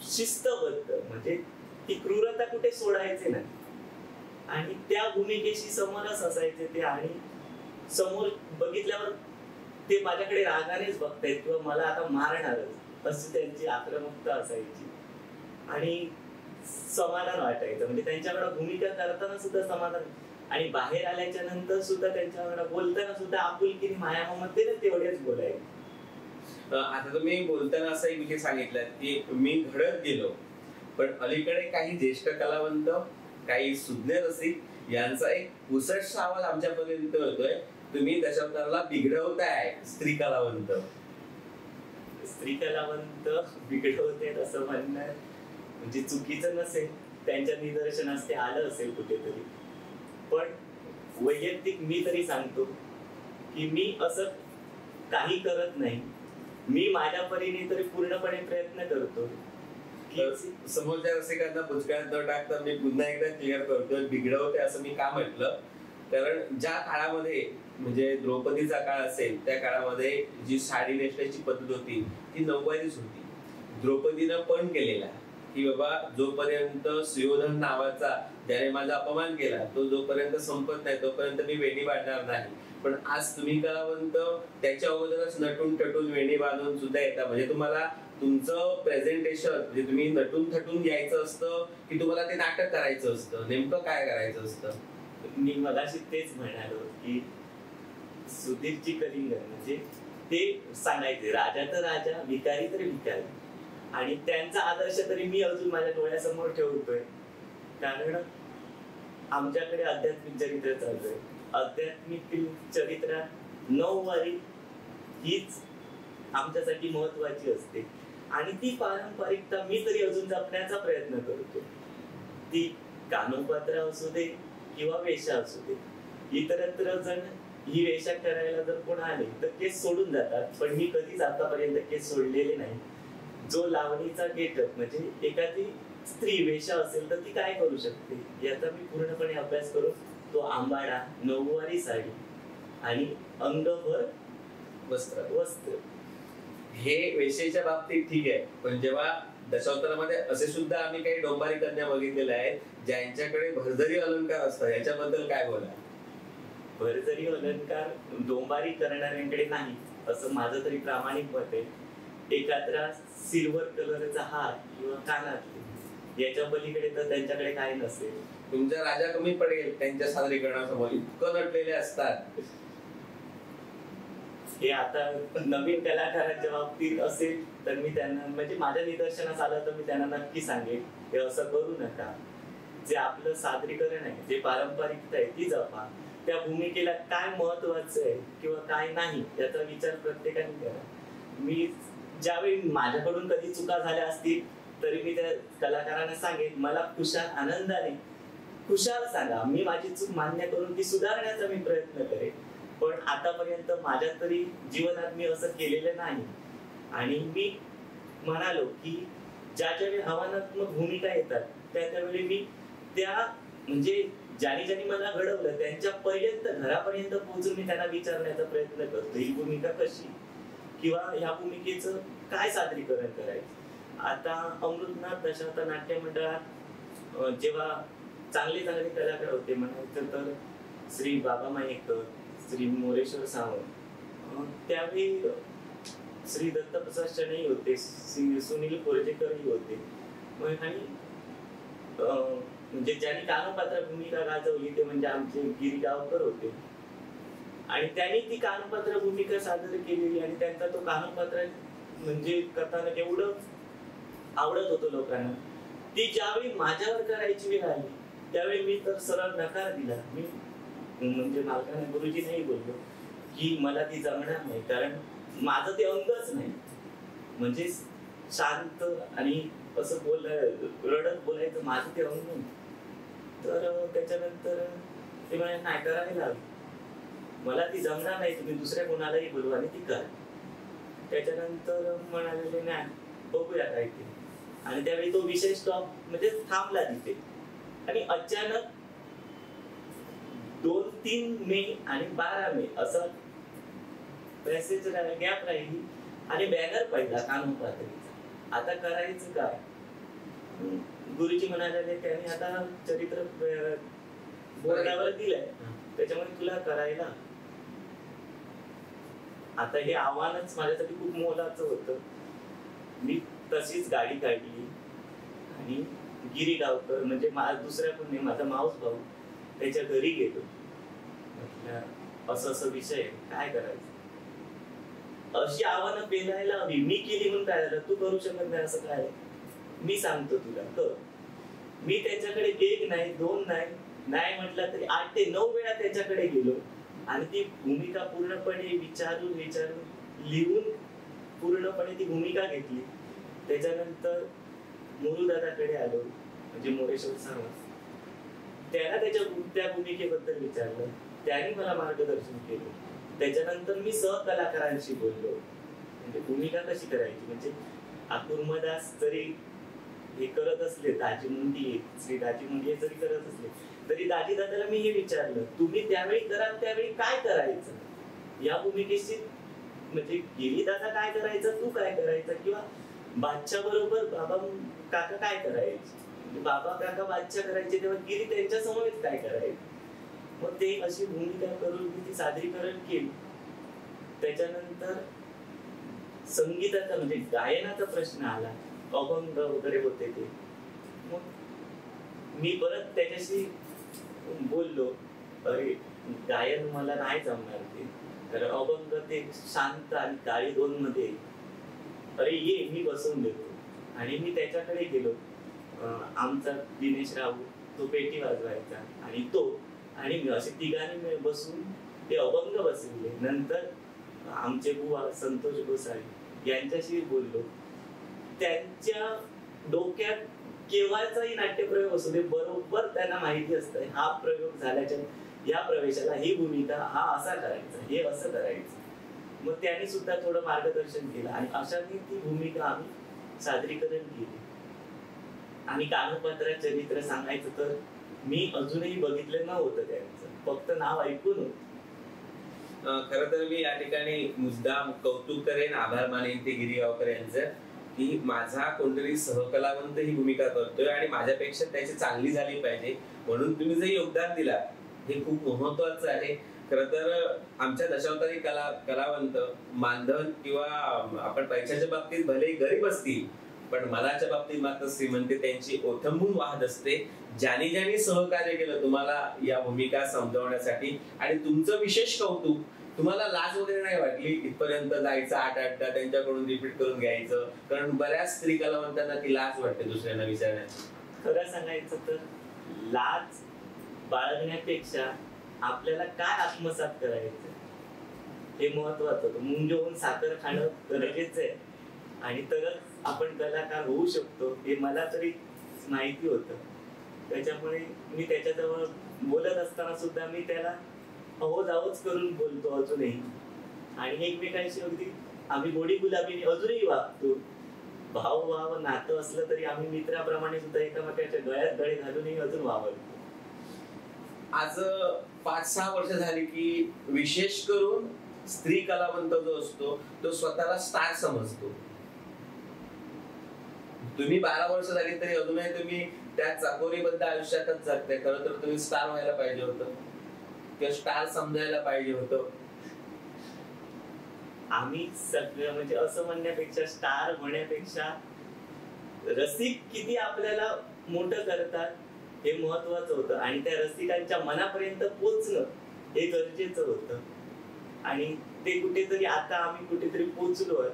शिस्तबद्ध, म्हणजे ती क्रूरता कुठे सोडायचे नाही आणि त्या भूमिकेशी समरस असायचे ते. आणि समोर बघितल्यावर ते माझ्याकडे रागानेच बघतायत किंवा मला आता मारणारच अशी त्यांची आक्रमकता असायची आणि समाधान वाटायचं. म्हणजे त्यांच्याकडे भूमिका करताना सुद्धा समाधान आणि बाहेर आल्याच्या नंतर सुद्धा त्यांच्याकडे बोलताना सुद्धा आपुलकीने मायामध्ये तेवढेच बोलायचे. आता तुम्ही बोलताना असा एक विषय सांगितला की मी घडत गेलो, पण अलीकडे काही ज्येष्ठ कलावंत, काही सुज्ञ रसिक यांचा एक पुसटसा आवाज आमच्यापर्यंत होतोय, तुम्ही दशावताराला बिघडवताय स्त्री कलावंत. स्त्री कलावंत बिघडवते असं म्हणणं म्हणजे चुकीचं नसेल, त्यांच्या निदर्शनास ते आलं असेल कुठेतरी. पण वैयक्तिक मी तरी सांगतो की मी असं काही करत नाही. मी माझ्या परीने तरी पूर्णपणे प्रयत्न करतो. समोरच्या रसिकांना बुचकळ्यात न टाकता मी पुन्हा एकदा क्लिअर करतोय, बिघडवते असं मी का म्हटलं, कारण ज्या काळामध्ये म्हणजे द्रौपदीचा काळ असेल त्या काळामध्ये जी साडी नेसण्याची पद्धत होती ती नऊवारीच होती. द्रौपदीनं पण केलेला की बाबा जोपर्यंत सुयोधन नावाचा ज्याने माझा अपमान केला तो जोपर्यंत संपत नाही तोपर्यंत मी वेणी बांधणार नाही. पण आज तुम्ही कलावंत त्याच्या अगोदरच नटून टटून वेणी बांधून सुद्धा येतात. म्हणजे तुम्हाला तुमचं प्रेझेंटेशन म्हणजे तुम्ही नटून थटून घ्यायचं असतं की तुम्हाला ते नाटक करायचं असतं, नेमकं काय करायचं असतं? मी मगाशी तेच म्हणालो की सुधीरची कलिंगड म्हणजे ते सांगायचे राजा तर राजा, भिकारी तर भिकारी, आणि त्यांचा आदर्श तरी मी अजून माझ्या डोळ्यासमोर ठेवतोय. कारण आमच्याकडे आध्यात्मिक चरित्र चालतंय. आध्यात्मिक चरित्रात नऊवारी हीच आमच्यासाठी महत्वाची असते आणि ती पारंपरिकता मी तरी अजून जपण्याचा प्रयत्न करतो. ती कानोपात्र असू दे किंवा वेशा असू दे. इतरत्र जण ही वेशा करायला जर कोण आले तर केस सोडून जातात, पण मी कधीच आतापर्यंत केस सोडलेले नाही. जो लावणीचा गेटअप म्हणजे एखादी स्त्री वेशा असेल तर ती काय करू शकते याचा मी पूर्णपणे अभ्यास करून तो आंबाडा, नऊवारी साडी आणि अंगभर वस्त्र हे वेशेच्या बाबतीत ठीक आहे. पण जेव्हा दशावतारामध्ये असे सुद्धा आम्ही काही डोंबारी कन्या बघितलेल्या आहेत ज्यांच्याकडे भरजरी अलंकार असतात, याच्याबद्दल काय बोला? भरजरी अलंकार डोंबारी करणाऱ्यांकडे नाही असं माझं तरी प्रामाणिक मत आहे. एखादा सिल्वर कलरचा हार किंवा कानातले, याच्या पलीकडे तर त्यांच्याकडे काय नसेल. तुमच्या राजा कमी पडेल त्यांच्या सादरीकरणासमोर, इतकं नटलेले असतात. हे आता नवीन कलाकारांच्या बाबतीत असेल तर मी त्यांना, म्हणजे माझ्या निदर्शनास आलं तर मी त्यांना नक्की सांगेन हे असं करू नका. जे आपलं सादरीकरण आहे, जे पारंपरिकता आहे ती जपा. त्या भूमिकेला काय महत्वाचं आहे किंवा काय नाही याचा विचार प्रत्येकाने करा. मी ज्यावेळी माझ्याकडून कधी चुका झाल्या असतील तरी मी त्या कलाकारांना सांगेन, मला खुशाल आनंदाने खुशाल सांगा, मी माझी चूक मान्य करून ती सुधारण्याचा मी प्रयत्न करेन. पण आतापर्यंत माझ्या तरी जीवनात मी असं केलेलं नाही. आणि मी म्हणालो की ज्या ज्यावेळी आव्हानात्मक भूमिका येतात त्यावेळी मी त्या, म्हणजे ज्यांनी मला घडवलं त्यांच्यापर्यंत, घरापर्यंत पोहोचून मी त्यांना विचारण्याचा प्रयत्न करतो ही भूमिका कशी, किंवा ह्या भूमिकेचं काय सादरीकरण करायचं. आता अमृतनाथ दशावतार नाट्य मंडळात जेव्हा चांगले चांगले कलाकार होते म्हणायचं तर श्री बाबा मायेकर, श्री मोरेश्वर सावंत, त्यावेळी श्री दत्तप्रसाद शणई होते, सुनील कोरजेकरही होते. आणि म्हणजे ज्यांनी कानोपात्र भूमिका गाजवली ते म्हणजे आमचे गिरीगावकर होते. आणि त्यांनी ती कानोपात्र भूमिका सादर केलेली आणि त्यांचा तो कानोपात्र म्हणजे करताना एवढं आवडत होतं लोकांना. ती ज्यावेळी माझ्यावर करायची वेळ आली त्यावेळी मी तर सरळ नकार दिला. मी म्हणजे मालकाने, गुरुजी नाही बोललो की मला ती जमणार नाही, कारण माझं ते अंगच नाही. म्हणजे शांत आणि असं रडत बोलायचं माझं ते अंग नाही. तर त्याच्यानंतर ते म्हणाले नाही करायला हवी, मला ती जमणार नाही, तुम्ही दुसऱ्या कोणालाही बोलवा आणि ती करा. त्याच्यानंतर म्हणाले नाही बघूया काय ते. आणि त्यावेळी तो विषय स्टॉप म्हणजे थांबला तिथे. आणि अचानक 2-3 मे आणि 12 मे असं पॅसेज गॅप राहिली आणि बॅनर पडला कानोपात्रीचा. आता करायचं काय. गुरुजी म्हणाले त्याने आता चरित्र बोर्डावर दिलंय त्याच्यामुळे तुला करायला. आता हे आव्हानच माझ्यासाठी खूप मोलाचं होतं. मी तशीच गाडी काढली आणि गिरीगावकर म्हणजे दुसऱ्या कोणी माझा माऊस भाऊ त्याच्या घरी गेलो. म्हटलं असं असं विषय काय करायचं. अशी आव्हानं पेलायला हवी, मी केली म्हणून काय झालं, तू करू शकत नाही असं काय, मी सांगतो तुला कर. मी त्याच्याकडे 1 नाही 2 नाही म्हटलं तरी 8 ते 9 वेळा त्याच्याकडे गेलो आणि ती भूमिका पूर्णपणे विचारून लिहून पूर्णपणे ती भूमिका घेतली. त्याच्यानंतर मुरुदादाकडे आलो, म्हणजे मोरेश्वर सावंत. त्याला त्या भूमिकेबद्दल विचारलं, त्यांनी मला मार्गदर्शन केलं. त्याच्यानंतर मी सहकलाकारांशी बोललो, म्हणजे भूमिका कशी करायची. म्हणजे कुर्मदास जरी हे करत असले, दाजी मुंडी श्री दाजी मुंडी जरी करत असले तरी दाजी दादाला मी हे विचारलं, तुम्ही त्यावेळी कराल त्यावेळी काय करायचं या भूमिकेशी, म्हणजे गिरी दादा काय करायचं, तू काय करायचं, किंवा बादशाह बरोबर बाबा काका काय करायचे, बाबा काका बादशाह करायचे तेव्हा गिरी त्यांच्या समोरच काय करायचं. मग ते अशी भूमिका करून मी ती सादरीकरण केली. त्याच्यानंतर संगीताचा म्हणजे गायनाचा प्रश्न आला, अभंग वगैरे होते ते. मग मी परत त्याच्याशी बोललो, अरे गायन मला नाही जमणार ते, कारण अभंग ते शांत आणि गाळी 2 मध्ये. अरे ये मी बसवून देतो. आणि मी त्याच्याकडे गेलो. आमचा दिनेश राहू तो पेटी वाजवायचा आणि तो आणि मी असे तिघांनी बसून ते अभंग बसवले. नंतर आमचे बुवा संतोष गोसावी यांच्याशी बोललो. त्यांच्या डोक्यात केव्हाचाही नाट्यप्रयोग असू दे, बरोबर त्यांना माहिती असतं हा प्रयोग झाल्याच्या या प्रवेशाला ही भूमिका हा असा करायचा, हे असं करायचं. मग त्यांनी सुद्धा थोडं मार्गदर्शन केलं आणि अशाने ती भूमिका आम्ही सादरीकरण केली. आणि कानोपात्रात चरित्र सांगायचं तर मी अजूनही बघितलं नव्हतं त्यांचं, फक्त नाव ऐकून होतं. खरं तर मी या ठिकाणी मुद्दाम कौतुक करेन, आभार मानेन ते गिरीगावकर यांचं, की माझा कोणतरी सहकलावंत ही भूमिका करतोय आणि माझ्यापेक्षा त्याची चांगली झाली पाहिजे म्हणून तुम्ही जे योगदान दिला हे खूप महत्वाचं आहे. खर तर आमच्या दशावतारी कलावंत मानधन किंवा आपण पैशाच्या बाबतीत भले गरीब असतील, पण मनाच्या बाबतीत मात्र श्रीमंती त्यांची ओथंबून वाहत असते. ज्याने ज्याने सहकार्य केलं तुम्हाला या भूमिका समजवण्यासाठी, आणि तुमचं विशेष कौतुक, तुम्हाला लाज वगैरे नाही वाटली इथपर्यंत जायचं 8-8 त्यांच्याकडून रिपीट करून घ्यायचं? कारण बऱ्याच स्त्री कलावंतांना ती लाज वाटते दुसऱ्यांना विचारण्याची. खरं सांगायचं तर लाज बाळगण्यापेक्षा आपल्याला काय आत्मसात करायचं हे महत्वाचं होतं. मुंज होऊन साखर खाणं गरजेचं आहे, आणि तरच आपण कलाकार होऊ शकतो हे मला तरी माहिती होतं. त्याच्यामुळे मी त्याच्याजवळ बोलत असताना सुद्धा मी त्याला अहो जावच करून बोलतो अजूनही, आणि एकमेकांशी अगदी आम्ही गोडी गुलाबीने अजूनही वागतो. भाव नातं असलं तरी आम्ही मित्राप्रमाणे सुद्धा एकामेकाच्या गळ्यात गळे घालूनही अजून वावरतो. आज 5-6 वर्ष झाली की विशेष करून स्त्री कलावंत जो असतो तो स्वतःला स्टार समजतो. तुम्ही 12 वर्ष झाली तरी अजूनही तुम्ही त्या चाकोरीबद्ध आयुष्यातच जगताय. खरं तर तुम्ही स्टार व्हायला पाहिजे होतं किंवा स्टार समजायला पाहिजे होतं. आम्ही सगळं म्हणजे असं म्हणण्यापेक्षा, स्टार होण्यापेक्षा रसिक किती आपल्याला मोठं करतात हे महत्वाचं होतं, आणि त्या रसिकांच्या मनापर्यंत पोचणं हे गरजेचं होतं. आणि ते कुठेतरी आता आम्ही कुठेतरी पोचलोय,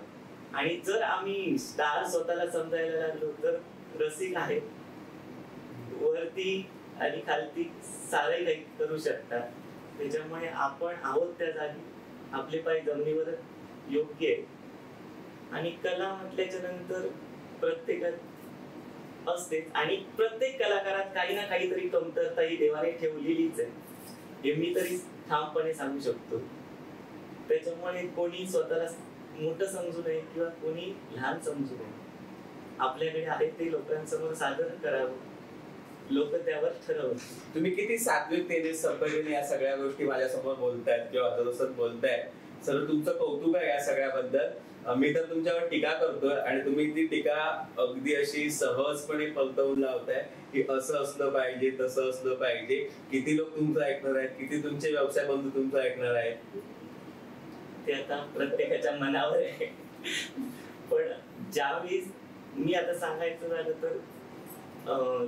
आणि जर आम्ही स्टार स्वतःला समजायला लागलो तर रसिक आहे वरती आणि खालती सारे काही करू शकतात. त्याच्यामुळे आपण आहोत त्या जागी, आपले पाय जमिनीवर योग्य आहे. आणि कला म्हटल्याच्या नंतर प्रत्येकात असते, आणि प्रत्येक कलाकारात काही ना काहीतरी कमतरता ही देवाने ठेवलेलीच आहे हे मी तरी ठामपणे सांगू शकतो. त्याच्यामुळे कोणी स्वतःला मोठं समजू नये किंवा कोणी लहान समजू नये. आपल्याकडे आहे ते लोकांसमोर सादर करावं, लोक त्यावर ठरवलं. तुम्ही किती सात्विकतेने संपलेने या सगळ्या गोष्टी माझ्यासमोर बोलतायत किंवा हजरसत बोलताय. सर तुमचं कौतुक आहे या सगळ्याबद्दल. मी तर तुमच्यावर टीका करतोय आणि तुम्ही ती टीका अगदी अशी सहजपणे पलटवून लावताय की असं असलं पाहिजे, तसं असलं पाहिजे. किती लोक तुमचं ऐकणार आहेत, किती तुमचे व्यवसाय बंधू तुमचं ऐकणार आहेत ते आता प्रत्येकाच्या मनावर आहे. पण ज्यावेळी मी आता सांगायचं झालं तर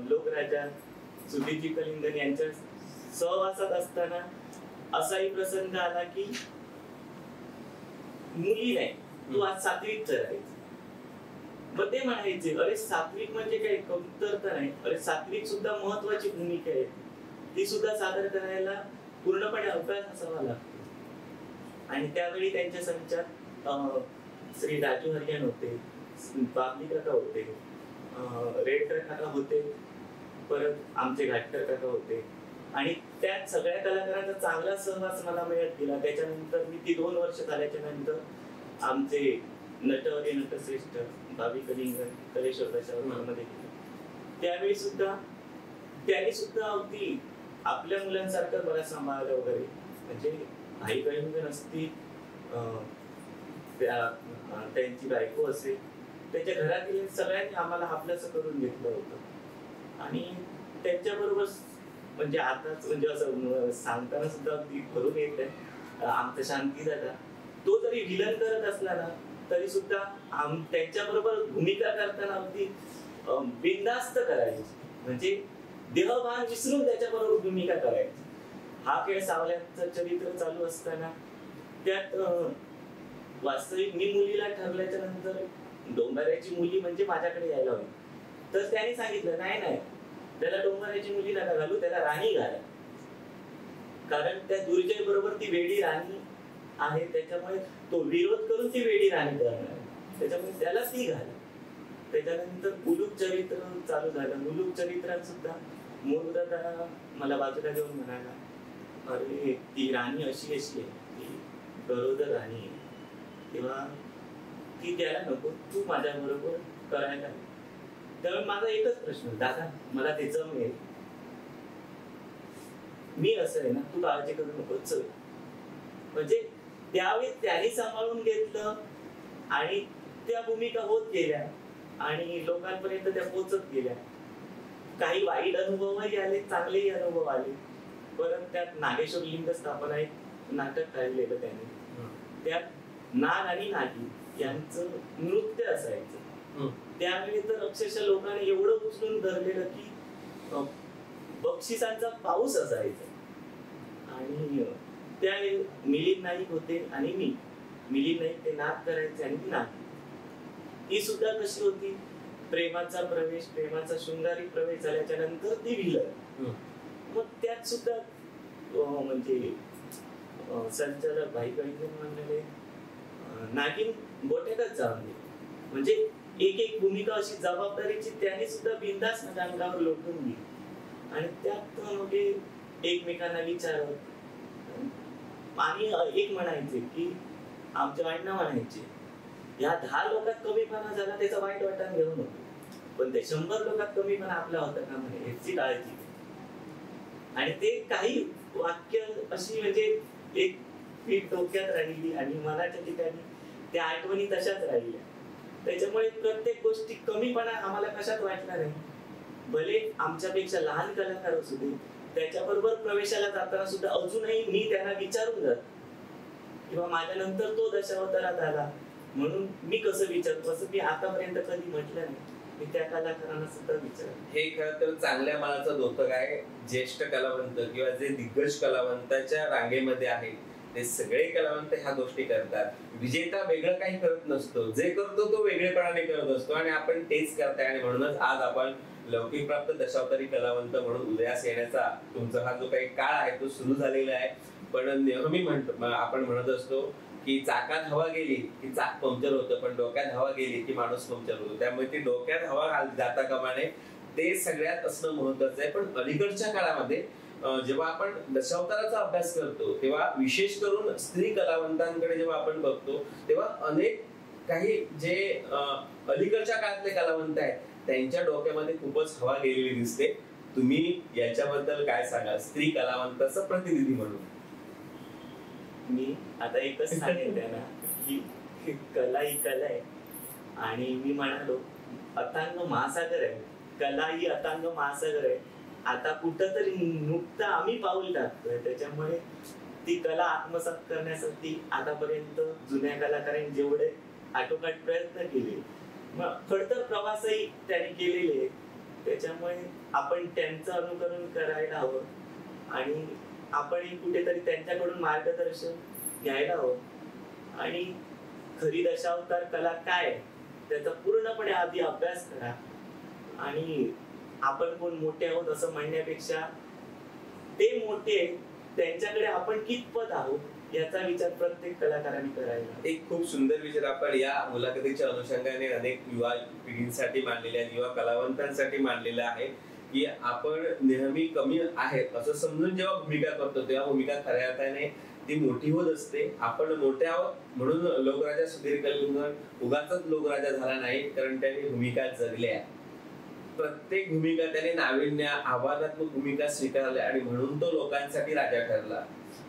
लोकराजा सुधीरजी कलिंगन यांच्या सहवासात असताना असाही प्रसंग आला की मुली नाही, तू आज सात्विक ठरायचं. मग ते म्हणायचे अरे सात्विक म्हणजे काही कमतरता नाही, अरे सात्विक सुद्धा महत्वाची भूमिका आहे, ती सुद्धा सादर करायला पूर्णपणे अभ्यास असावा लागतो. आणि त्यावेळी त्यांच्या संचात श्री राजू हरियान होते, बाबली काका होते, रेडकर काका होते, परत आमचे घाटकर काका होते, आणि त्यात सगळ्या कलाकारांचा चांगला सहवास मला मिळत गेला. त्याच्यानंतर मी ती 2 वर्ष झाल्याच्या नंतर आमचे नटवर्य नटश्रेष्ठ भावी कलिंगन कलेश्वर दशावतारमध्ये गेले. त्यावेळी सुद्धा त्यांनी सुद्धा अगदी आपल्या मुलांसारखं मला सांभाळलं वगैरे. म्हणजे भाई कलिंगन असतील, त्यांची बायको असेल, त्याच्या घरातील सगळ्यांनी आम्हाला आपलंसं करून घेतलं होतं. आणि त्यांच्याबरोबर म्हणजे आताच म्हणजे असं सांगताना सुद्धा अगदी भरून येत आहे. आमचा शांती दादा तो जरी विलन करत असला ना तरी सुद्धा त्यांच्याबरोबर भूमिका करताना अगदी बिनधास्त करायची, म्हणजे देहभान विसरून त्याच्याबरोबर भूमिका करायची. हा खेळ सावल्यांचं चरित्र चालू असताना त्यात वास्तविक मी मुलीला ठरल्याच्या नंतर डोंबाऱ्याची मुली म्हणजे माझ्याकडे यायला हवी. तर त्याने सांगितलं नाही नाही, त्याला डोंबाऱ्याची मुली नका घालू, त्याला राणी घाला, कारण त्या दुर्जय बरोबर ती वेडी राणी आहे, त्याच्यामुळे तो विरोध करून ती वेडी राणी करणार, त्याच्यामुळे त्याला ती घाला. त्याच्यानंतर मुलूक चरित्र चालू झालं. मुलूक चरित्रात सुद्धा मोरदादा मला बाजूला घेऊन म्हणाला अरे ती राणी अशी अशी आहे, ती गरोदर राणी आहे, तेव्हा ती त्याला नको, तू माझ्या बरोबर करायला. त्यामुळे माझा एकच प्रश्न, दादा मला ते जमेल, मी असं आहे ना, तू काळजी करू नको, चल. म्हणजे त्यावेळी त्यांनी सांभाळून घेतलं आणि त्या भूमिका होत गेल्या आणि लोकांपर्यंत त्या पोहोचत गेल्या. काही वाईट अनुभवही आले, चांगलेही अनुभव आले. परत त्यात नागेश्वर लिंग स्थापना एक नाटक काढलेलं त्याने. त्यात नाग आणि नागी यांचं नृत्य असायचं. त्यावेळी तर अक्षरशः लोकांनी एवढं उचलून धरलेलं की बक्षिसांचा पाऊस असायचा. आणि त्या मिलिंद नाईक होते आणि मी. मिलिंद नाईक ते नाग करायचे आणि ती नागी. ही सुद्धा कशी होती, प्रेमाचा प्रवेश, प्रेमाचा शृंगारी प्रवेश झाल्याच्या नंतर ती विलर. मग त्यात सुद्धा म्हणजे संचालक भाईकडे म्हणले नागिन गोट्यातच जाऊन दे. म्हणजे एक एक भूमिका अशी जबाबदारीची त्याने सुद्धा बिंदास माझ्या अंगावर लोटून दिली. आणि त्यात मग एकमेकांना विचारत आणि एक म्हणायचे की आमच्या वाईटना म्हणायचे या 10 लोकात कमीपणा झाला त्याचा वाईट वाटण घेऊ नको, पण ते 100 लोकात कमीपणा आपला होता का म्हणे याची काळजी. आणि ते काही वाक्य अशी म्हणजे एक पीठ डोक्यात राहिली आणि मनाच्या ठिकाणी त्या आठवणी तशाच राहिल्या. त्याच्यामुळे प्रत्येक गोष्टी कमीपणा आम्हाला कशात वाटला नाही. भले आमच्यापेक्षा लहान कलाकार असू दे, त्याच्याबरोबर प्रवेशाला जाताना सुद्धा अजूनही मी त्यांना विचारून जात किंवा माझ्या नंतर तो दशावतारात आला म्हणून मी कसं विचारतो असं मी आतापर्यंत कधी म्हटलं नाही. मी त्या कलाकारांना सुद्धा विचारतो. हे खरं तर चांगल्या मनाचं द्योतक आहे. ज्येष्ठ कलावंत किंवा जे दिग्गज कलावंताच्या रांगेमध्ये आहे ते सगळे कलावंत ह्या गोष्टी करतात. विजेता वेगळं काही करत नसतो, जे करतो तो वेगळेपणाने करत असतो आणि आपण तेच करताय. आणि म्हणूनच आज आपण लौकिक प्राप्त दशावतारी कलावंत म्हणून उदयास येण्याचा तुमचा हा जो काही काळ आहे तो सुरू झालेला आहे. पण नेहमी आपण म्हणत असतो की चाकात हवा गेली की चाक पंक्चर होतं, पण डोक्यात हवा गेली की माणूस पंक्चर होतो. त्यामुळे ती डोक्यात हवा जाता कामा नये, ते सगळ्यात असणं महत्वाचं आहे. पण अलीकडच्या काळामध्ये जेव्हा आपण दशावताराचा अभ्यास करतो तेव्हा विशेष करून स्त्री कलावंतांकडे जेव्हा आपण बघतो तेव्हा अनेक काही जे अलीकडच्या काळातले कलावंत आहेत त्यांच्या डोक्यामध्ये खूपच हवा गेलेली दिसते. तुम्ही याच्याबद्दल काय सांगाल स्त्री कलावंताचं प्रतिनिधी म्हणून? मी आता एकच सांगेन त्यांना की कला ही कला आहे आणि मी म्हणालो अथांग महासागर आहे. कला ही अथांग महासागर आहे. आता कुठंतरी नुकतं आम्ही पाऊल टाकतोय. त्याच्यामुळे ती कला आत्मसात करण्यासाठी आतापर्यंत जुन्या कलाकारांनी जेवढे आटोकाट प्रयत्न केले, मग खडतर प्रवासही त्यांनी केलेले. त्याच्यामुळे आपण त्यांचं अनुकरण करायला हवं आणि आपणही कुठेतरी त्यांच्याकडून मार्गदर्शन घ्यायला हवं. आणि खरी दशावतार कला काय त्याचा पूर्णपणे आधी अभ्यास करा. आणि आपण कोण मोठे आहोत असं म्हणण्यापेक्षा ते मोठे त्यांच्याकडे आपण कितपत आहोत याचा विचार प्रत्येक कलाकाराने करायला. एक खूप सुंदर विचार आपण या मुलाखतीच्या अनुषंगाने अनेक युवा पिढींसाठी मांडलेल्या, युवा कलावंतांसाठी मांडलेला आहे की आपण नेहमी कमी आहेत असं समजून जेव्हा भूमिका करतो तेव्हा भूमिका खऱ्या अर्थाने ती मोठी होत असते. आपण मोठे आहोत म्हणून लोकराजा सुधीर कलगुंजर उगाचच लोकराजा झाला नाही, कारण त्यांनी भूमिका जगल्या. प्रत्येक भूमिका त्याने नाविन्य आव्हानात्मक भूमिका स्वीकारल्या आणि म्हणून तो लोकांसाठी राजा ठरला.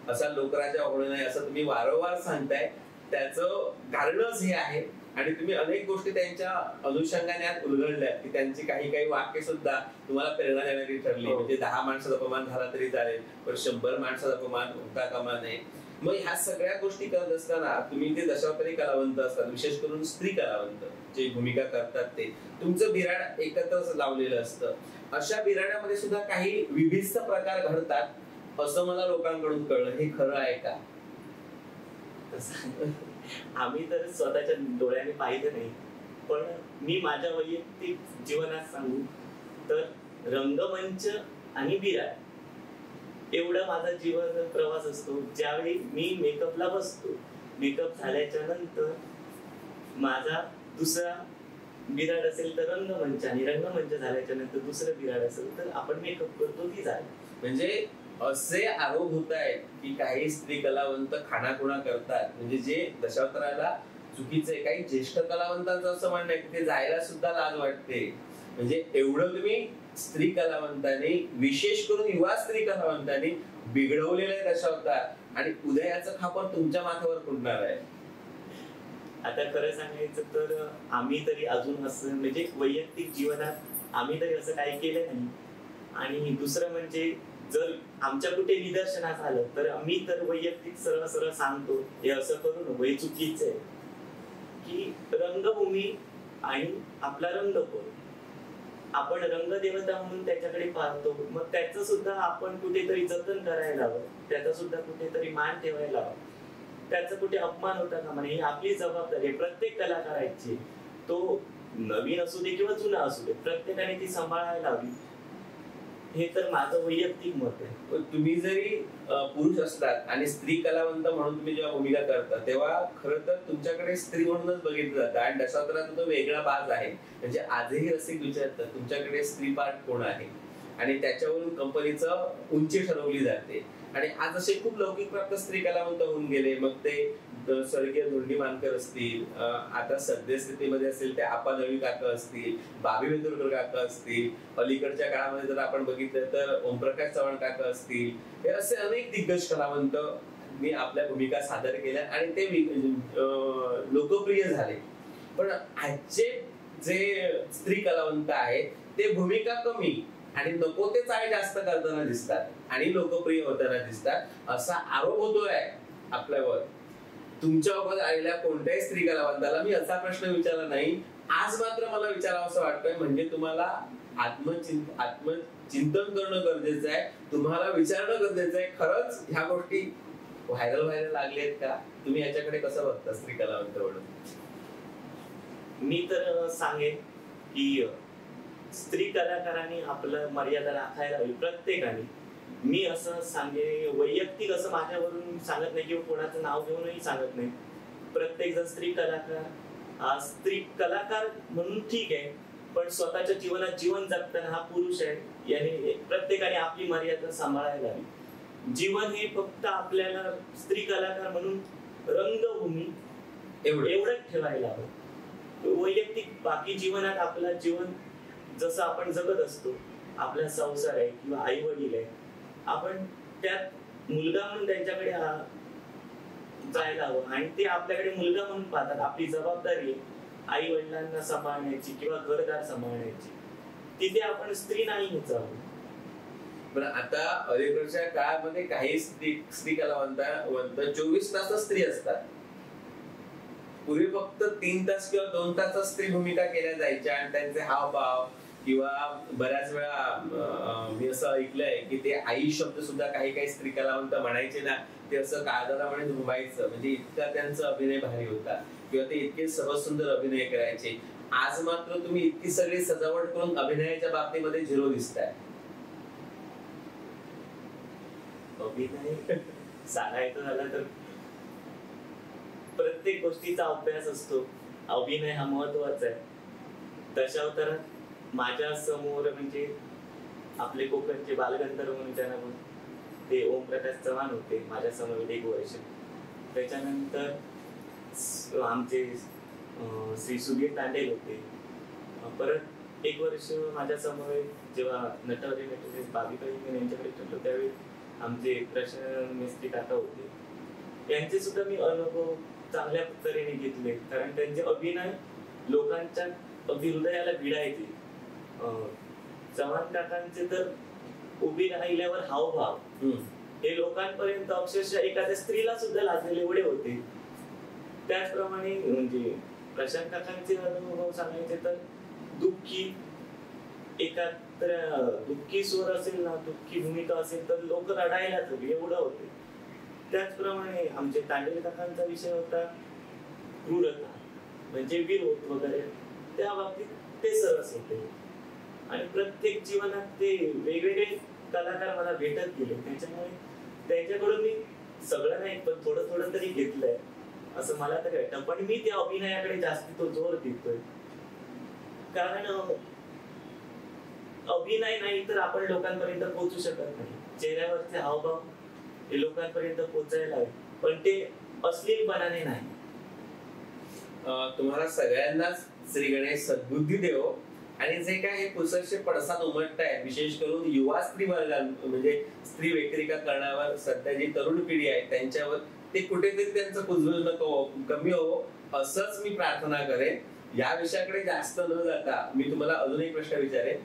असा लोकराजा होणं नाही असं तुम्ही वारंवार सांगताय. त्याचं कारणच हे आहे आणि तुम्ही अनेक गोष्टी त्यांच्या अनुषंगाने आज उलगडल्या की त्यांची काही काही वाक्य सुद्धा तुम्हाला प्रेरणा देणारी ठरली. म्हणजे 10 माणसाचा अपमान झाला तरी चालेल पण 100 माणसाचा अपमान होता कामा नये. मग ह्या सगळ्या गोष्टी करत असताना तुम्ही ते दशावतारी कलावंत असतात, विशेष करून स्त्री कलावंत जे भूमिका करतात ते तुमचं बिराड एकत्र लावलेलं असतं. अशा बिराडामध्ये सुद्धा काही विभिन्न प्रकार घडतात असं मला लोकांकडून कळलं. हे खरं आहे का? आम्ही तर स्वतःच्या डोळ्याने पाहिलं नाही, पण मी माझ्या वैयक्तिक जीवनात सांगू तर रंगमंच आणि बिराड एवढा माझा जीवन प्रवास असतो. ज्यावेळी मी मेकअपला बसतो, मेकअप झाल्याच्या नंतर माझा दुसरा बिराड असेल तर रंगमंच आणि रंगमंच झाल्याच्या नंतर दुसरं बिराड असेल तर आपण मेकअप करतो ती झाली. म्हणजे असे आरोप होत आहेत की काही स्त्री कलावंत खाणाखुणा करतात, म्हणजे जे दशावताराला चुकीचे. काही ज्येष्ठ कलावंतांचं असं म्हणणं आहे की ते जायला सुद्धा लाज वाटते. म्हणजे एवढं तुम्ही स्त्री कलावंतांनी, विशेष करून युवा स्त्री कलावंतांनी बिघडवलेलं आहे दशावतार आणि उदयाचं खापर तुमच्या माथ्यावर फुटणार आहे. आता खरं सांगायचं तर आम्ही तरी अजून असं म्हणजे वैयक्तिक जीवनात आम्ही तरी असं काही केलं नाही. आणि दुसरं म्हणजे जर आमच्या कुठे निदर्शनास आलं तर मी तर वैयक्तिक सरळ सरळ सांगतो, हे असं करू नको, हे चुकीचं आहे. की रंगभूमी आणि आपला रंगकोर, आपण रंगदेवता म्हणून त्याच्याकडे पाहतो, मग त्याचं सुद्धा आपण कुठेतरी जतन करायला हवं, त्याचा सुद्धा कुठेतरी मान ठेवायला हवा, त्याचा कुठे अपमान होता का म्हणे, ही आपली जबाबदारी आहे प्रत्येक कलाकाराची. तो नवीन असू दे किंवा जुना असू दे, प्रत्येकाने ती सांभाळायला हवी. हे तर माझं वैयक्तिक मत आहे. तुम्ही जरी पुरुष असतात आणि स्त्री कलावंत म्हणून तुम्ही जेव्हा भूमिका करता तेव्हा खरं तर तुमच्याकडे स्त्री म्हणूनच बघितलं जातं आणि दशावताराचा तो वेगळा बाज आहे. म्हणजे आजही रसिक विचारतात तुमच्याकडे स्त्री पार्ट कोण आहे आणि त्याच्यावरून कंपनीचं उंची ठरवली जाते. आणि आज असे खूप लौकिक प्राप्त स्त्री कलावंत होऊन गेले, मग ते स्वर्गीय धोंडी मानकर असतील, आता सद्यस्थितीमध्ये असेल ते आपा नवी काका असतील, बाबी वेंदुरकर काका असतील, अलीकडच्या काळामध्ये जर आपण बघितलं तर ओमप्रकाश चव्हाण काका असतील, हे असे अनेक दिग्गज कलावंत मी आपल्या भूमिका सादर केल्या आणि ते लोकप्रिय झाले. पण आजचे जे स्त्री कलावंत आहेत ते भूमिका कमी आणि नको ते चाळे जास्त करताना दिसतात आणि लोकप्रिय होताना दिसतात, असा आरोप होतोय आपल्यावर. तुमच्याबाबत आलेल्या कोणत्याही स्त्री कलावंताला मी असा प्रश्न विचारला नाही. आज मात्र मला विचारावं असं वाटतंय, म्हणजे तुम्हाला आत्मचिंतन करणं गरजेचं आहे, तुम्हाला विचारणं गरजेचं आहे, खरंच ह्या गोष्टी व्हायरल लागलेत का? तुम्ही याच्याकडे कसं बघता स्त्री कलावंत म्हणून? मी तर सांगेन की स्त्री कलाकारांनी आपलं मर्यादा राखायला हवी प्रत्येकाने. मी असं सांगे वैयक्तिक असं माझ्यावरून सांगत नाही किंवा कोणाचं नाव घेऊनही सांगत नाही. प्रत्येक जण स्त्री कलाकार म्हणून ठीक आहे, पण स्वतःच्या जीवनात जीवन जगताना हा पुरुष आहे, याने प्रत्येकाने आपली मर्यादा सांभाळायला हवी. जीवन हे फक्त आपल्याला स्त्री कलाकार म्हणून रंगभूमी एवढंच ठेवायला हवं. वैयक्तिक बाकी जीवनात आपलं जीवन जसं आपण जगत असतो, आपला संसार आहे किंवा आई वडील आहे, आपण त्यात मुलगा म्हणून त्यांच्याकडे जायला हवं आणि ते आपल्याकडे मुलगा म्हणून पाहतात. आपली जबाबदारी आहे आई वडिलांना सांभाळण्याची किंवा घरदार सांभाळण्याची, तिथे आपण स्त्री नाही जावं. पण आता अलीकडच्या काळामध्ये काही स्त्री कलावंत 24 तास स्त्री असतात. पूर्वी फक्त 3 तास किंवा 2 तास स्त्री भूमिका केल्या जायच्या आणि त्यांचे हावभाव किंवा बऱ्याच वेळा मी असं ऐकलंय की ते आई शब्द सुद्धा काही स्त्री कलावंत म्हणायचे ना, ते असं काळजाप्रमाणे घुमायचं, म्हणजे इतका त्यांचा अभिनय भारी होता किंवा ते इतके सहज सुंदर अभिनय करायचे. आज मात्र तुम्ही इतकी सगळी सजावट करून अभिनयाच्या बाबतीमध्ये झिरो दिसताय. अभिनय सांगायचं झालं तर प्रत्येक गोष्टीचा अभ्यास असतो, अभिनय हा महत्वाचा आहे. दशावतारात माझ्या समोर म्हणजे आपले कोकणचे बालगंधर्व म्हणून त्यांना ते ओमप्रकाश चव्हाण होते माझ्या समोर 1 वर्ष. त्याच्यानंतर आमचे श्री सुधीर तांडेल होते. परत 1 वर्ष माझ्या समोर जेव्हा नटवरे बाबीबाई यांच्याकडे ठरलो त्यावेळी आमचे प्रशांत मिस्त्री काका होते. यांचे सुद्धा मी अनुभव चांगल्या तऱ्हेने घेतले, कारण त्यांचे अभिनय लोकांच्या अगदी हृदयाला भिडायचे. चव्हाण काकांचे तर उभी राहिल्यावर हावभाव हे लोकांपर्यंत अक्षरशः एखाद्या स्त्रीला सुद्धा लाजलेले एवढे होते. त्याचप्रमाणे म्हणजे प्रशांत काकांचे अनुभव सांगायचे तर दुःखी स्वर असेल ना, दुःखी भूमिका असेल तर लोक रडायलाच हवी एवढं होते. त्याचप्रमाणे आमचे तांडेल काकांचा विषय होता क्रूरता, म्हणजे विरोध वगैरे, त्या बाबतीत ते सरस होते. आणि प्रत्येक जीवनात ते वेगवेगळे कलाकार मला भेटत गेले, त्याच्यामुळे त्यांच्याकडून मी सगळं नाही पण थोडं तरी घेतलंय असं मला तरी वाटतं. पण मी त्या अभिनयाकडे जास्ती तो जोर देतोय, कारण अभिनय नाही तर आपण लोकांपर्यंत पोहोचू शकत नाही. चेहऱ्यावरचे हावभाव हे लोकांपर्यंत पोहोचायला हवे, पण ते अश्लीलपणाने नाही. तुम्हाला सगळ्यांनाच श्री गणेश सद्बुद्धी देव. आणि जे काय हे पुसरशे पडसाद उमटताय, विशेष करून युवा स्त्री वर्गां म्हणजे स्त्री व्यतिरिक्त करण्यावर सध्या जी तरुण पिढी आहे त्यांच्यावर ते कुठेतरी त्यांचं कुजबुज नको कमी हो असंच मी प्रार्थना करेन. या विषयाकडे जास्त न जाता मी तुम्हाला अजून एक प्रश्न विचारेन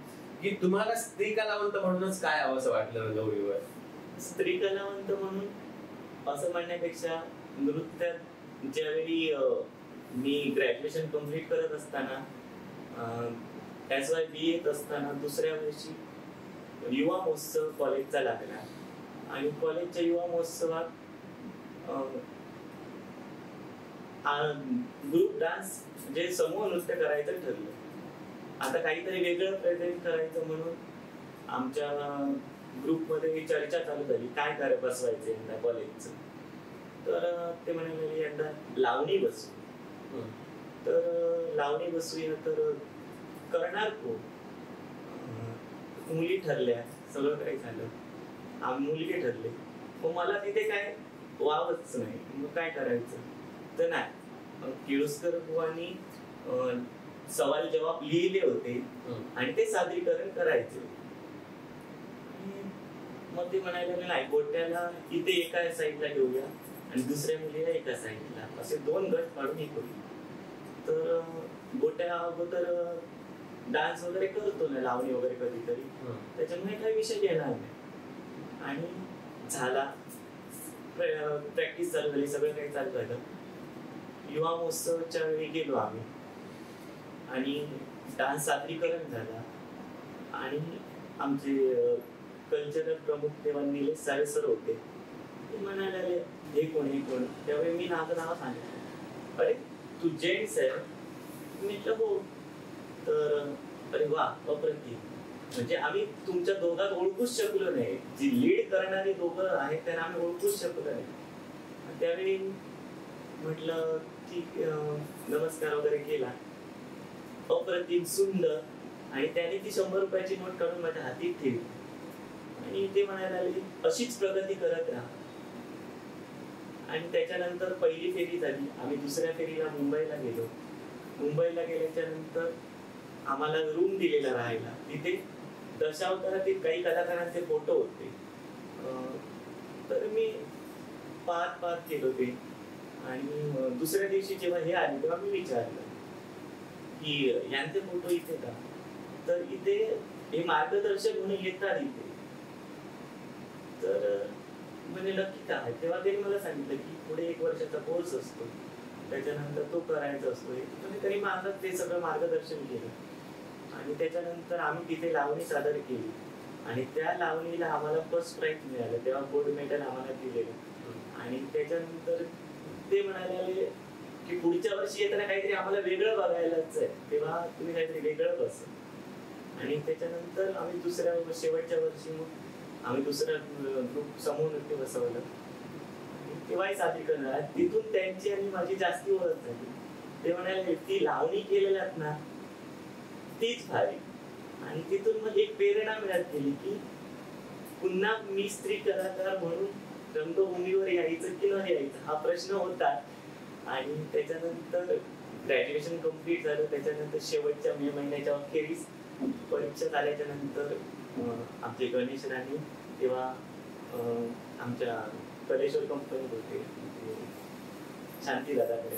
की तुम्हाला स्त्री कलावंत म्हणूनच काय हवं असं वाटलं गौरीवर? स्त्री कलावंत म्हणून असं म्हणण्यापेक्षा नृत्यात ज्यावेळी मी ग्रॅज्युएशन कम्प्लीट करत असताना SY BA असताना दुसऱ्या वर्षी युवा महोत्सव कॉलेजचा लागला आणि कॉलेजच्या युवा महोत्सवात ग्रुप डान्स म्हणजे समूह नृत्य करायचं ठरलं. आता काहीतरी वेगळं प्रेझेंट करायचं म्हणून आमच्या ग्रुपमध्ये चर्चा चालू झाली काय काय बसवायचं यंदा कॉलेजचं. तर ते म्हणाले यंदा लावणी बसू. तर लावणी बसूया तर करणार कोण? मुली ठरल्या, सगळं काही झालं, मुलगे ठरले. मग मला तिथे काय वावच नाही, मग काय करायचं? तर नाही, किळुस्कर बुवांनी सवाल जवाब लिहिले होते आणि ते सादरीकरण करायचे. मग ते म्हणायला नाही, गोट्याला इथे एका साईडला घेऊया आणि दुसऱ्या मुलीला एका साईडला, असे 2 गट पाडून हे करूया. तर गोट्या अगोदर डान्स वगैरे करतो ना, लावणी वगैरे कधीतरी, त्याच्यामुळे काही विषय घेणार नाही. आणि झाला, प्रॅक्टिस चालू झाली, सगळं काही चालू झालं. युवा महोत्सवच्या वेळी गेलो आम्ही आणि डान्स सादरीकरण झाला आणि आमचे कल्चरल प्रमुख तेव्हा निलेश साळे सर होते. ते म्हणाले हे कोण हे कोण? त्यावेळी मी नाव सांगितलं, अरे तू जेंट्स आहे? म्हटलं हो. तर अरे वा, अप्रतिम. म्हणजे आम्ही तुमच्या दोघात ओळखूच शकलो नाही, जी लीड करणारी दोघं आहेत त्यांना आम्ही ओळखूच शकलो नाही. त्यावेळी म्हटलं ठीक, नमस्कार वगैरे केला. अप्रतिम, सुंदर. आणि त्याने ती 100 रुपयाची नोट काढून माझ्या हातीत ठेवली आणि ते म्हणायला लागले अशीच प्रगती करत राहा. आणि त्याच्यानंतर पहिली फेरी झाली. आम्ही दुसऱ्या फेरीला मुंबईला गेलो. मुंबईला गेल्याच्या नंतर आम्हाला रूम दिलेला राहायला. तिथे दशावतारातील काही कलाकारांचे फोटो होते. तर मी पाहत गेलो ते. आणि दुसऱ्या दिवशी जेव्हा हे आले तेव्हा मी विचारलं की यांचे फोटो इथे का? तर इथे हे मार्गदर्शक म्हणून येतात इथे. तर म्हणजे नक्की काय? तेव्हा त्यांनी मला सांगितलं की पुढे 1 वर्षाचा कोर्स असतो, त्याच्यानंतर तो करायचा असतो. तरी माझं ते सगळं मार्गदर्शन केलं. आणि त्याच्यानंतर आम्ही तिथे लावणी सादर केली आणि त्या लावणीला आम्हाला फर्स्ट प्राइज मिळालं. तेव्हा गोल्ड मेडल आम्हाला दिलेलं. आणि त्याच्यानंतर ते म्हणाले की पुढच्या वर्षी येताना काहीतरी आम्हाला वेगळं बघायलाच आहे, तेव्हा तुम्ही काहीतरी वेगळं बस. आणि त्याच्यानंतर आम्ही शेवटच्या वर्षी मग आम्ही दुसरा ग्रुप समूह नृत्य बसवलं. तेव्हाही सादरीकरण झालं. तिथून त्यांची आणि माझी जास्ती ओळख झाली. ते म्हणाले ती लावणी केलेल्यात ना तीच भारी. आणि तिथून मग एक प्रेरणा मिळत गेली की पुन्हा मी स्त्री कलाकार म्हणून रंगभूमीवर यायचं की न यायचं हा प्रश्न होता. आणि त्याच्यानंतर ग्रॅज्युएशन कम्प्लीट झालं. त्याच्यानंतर शेवटच्या मे महिन्याच्या अखेरीस परीक्षा झाल्याच्या नंतर आमचे गणेश राणे तेव्हा आमच्या कलेश्वर कंपनीत होते, शांती दादाकडे.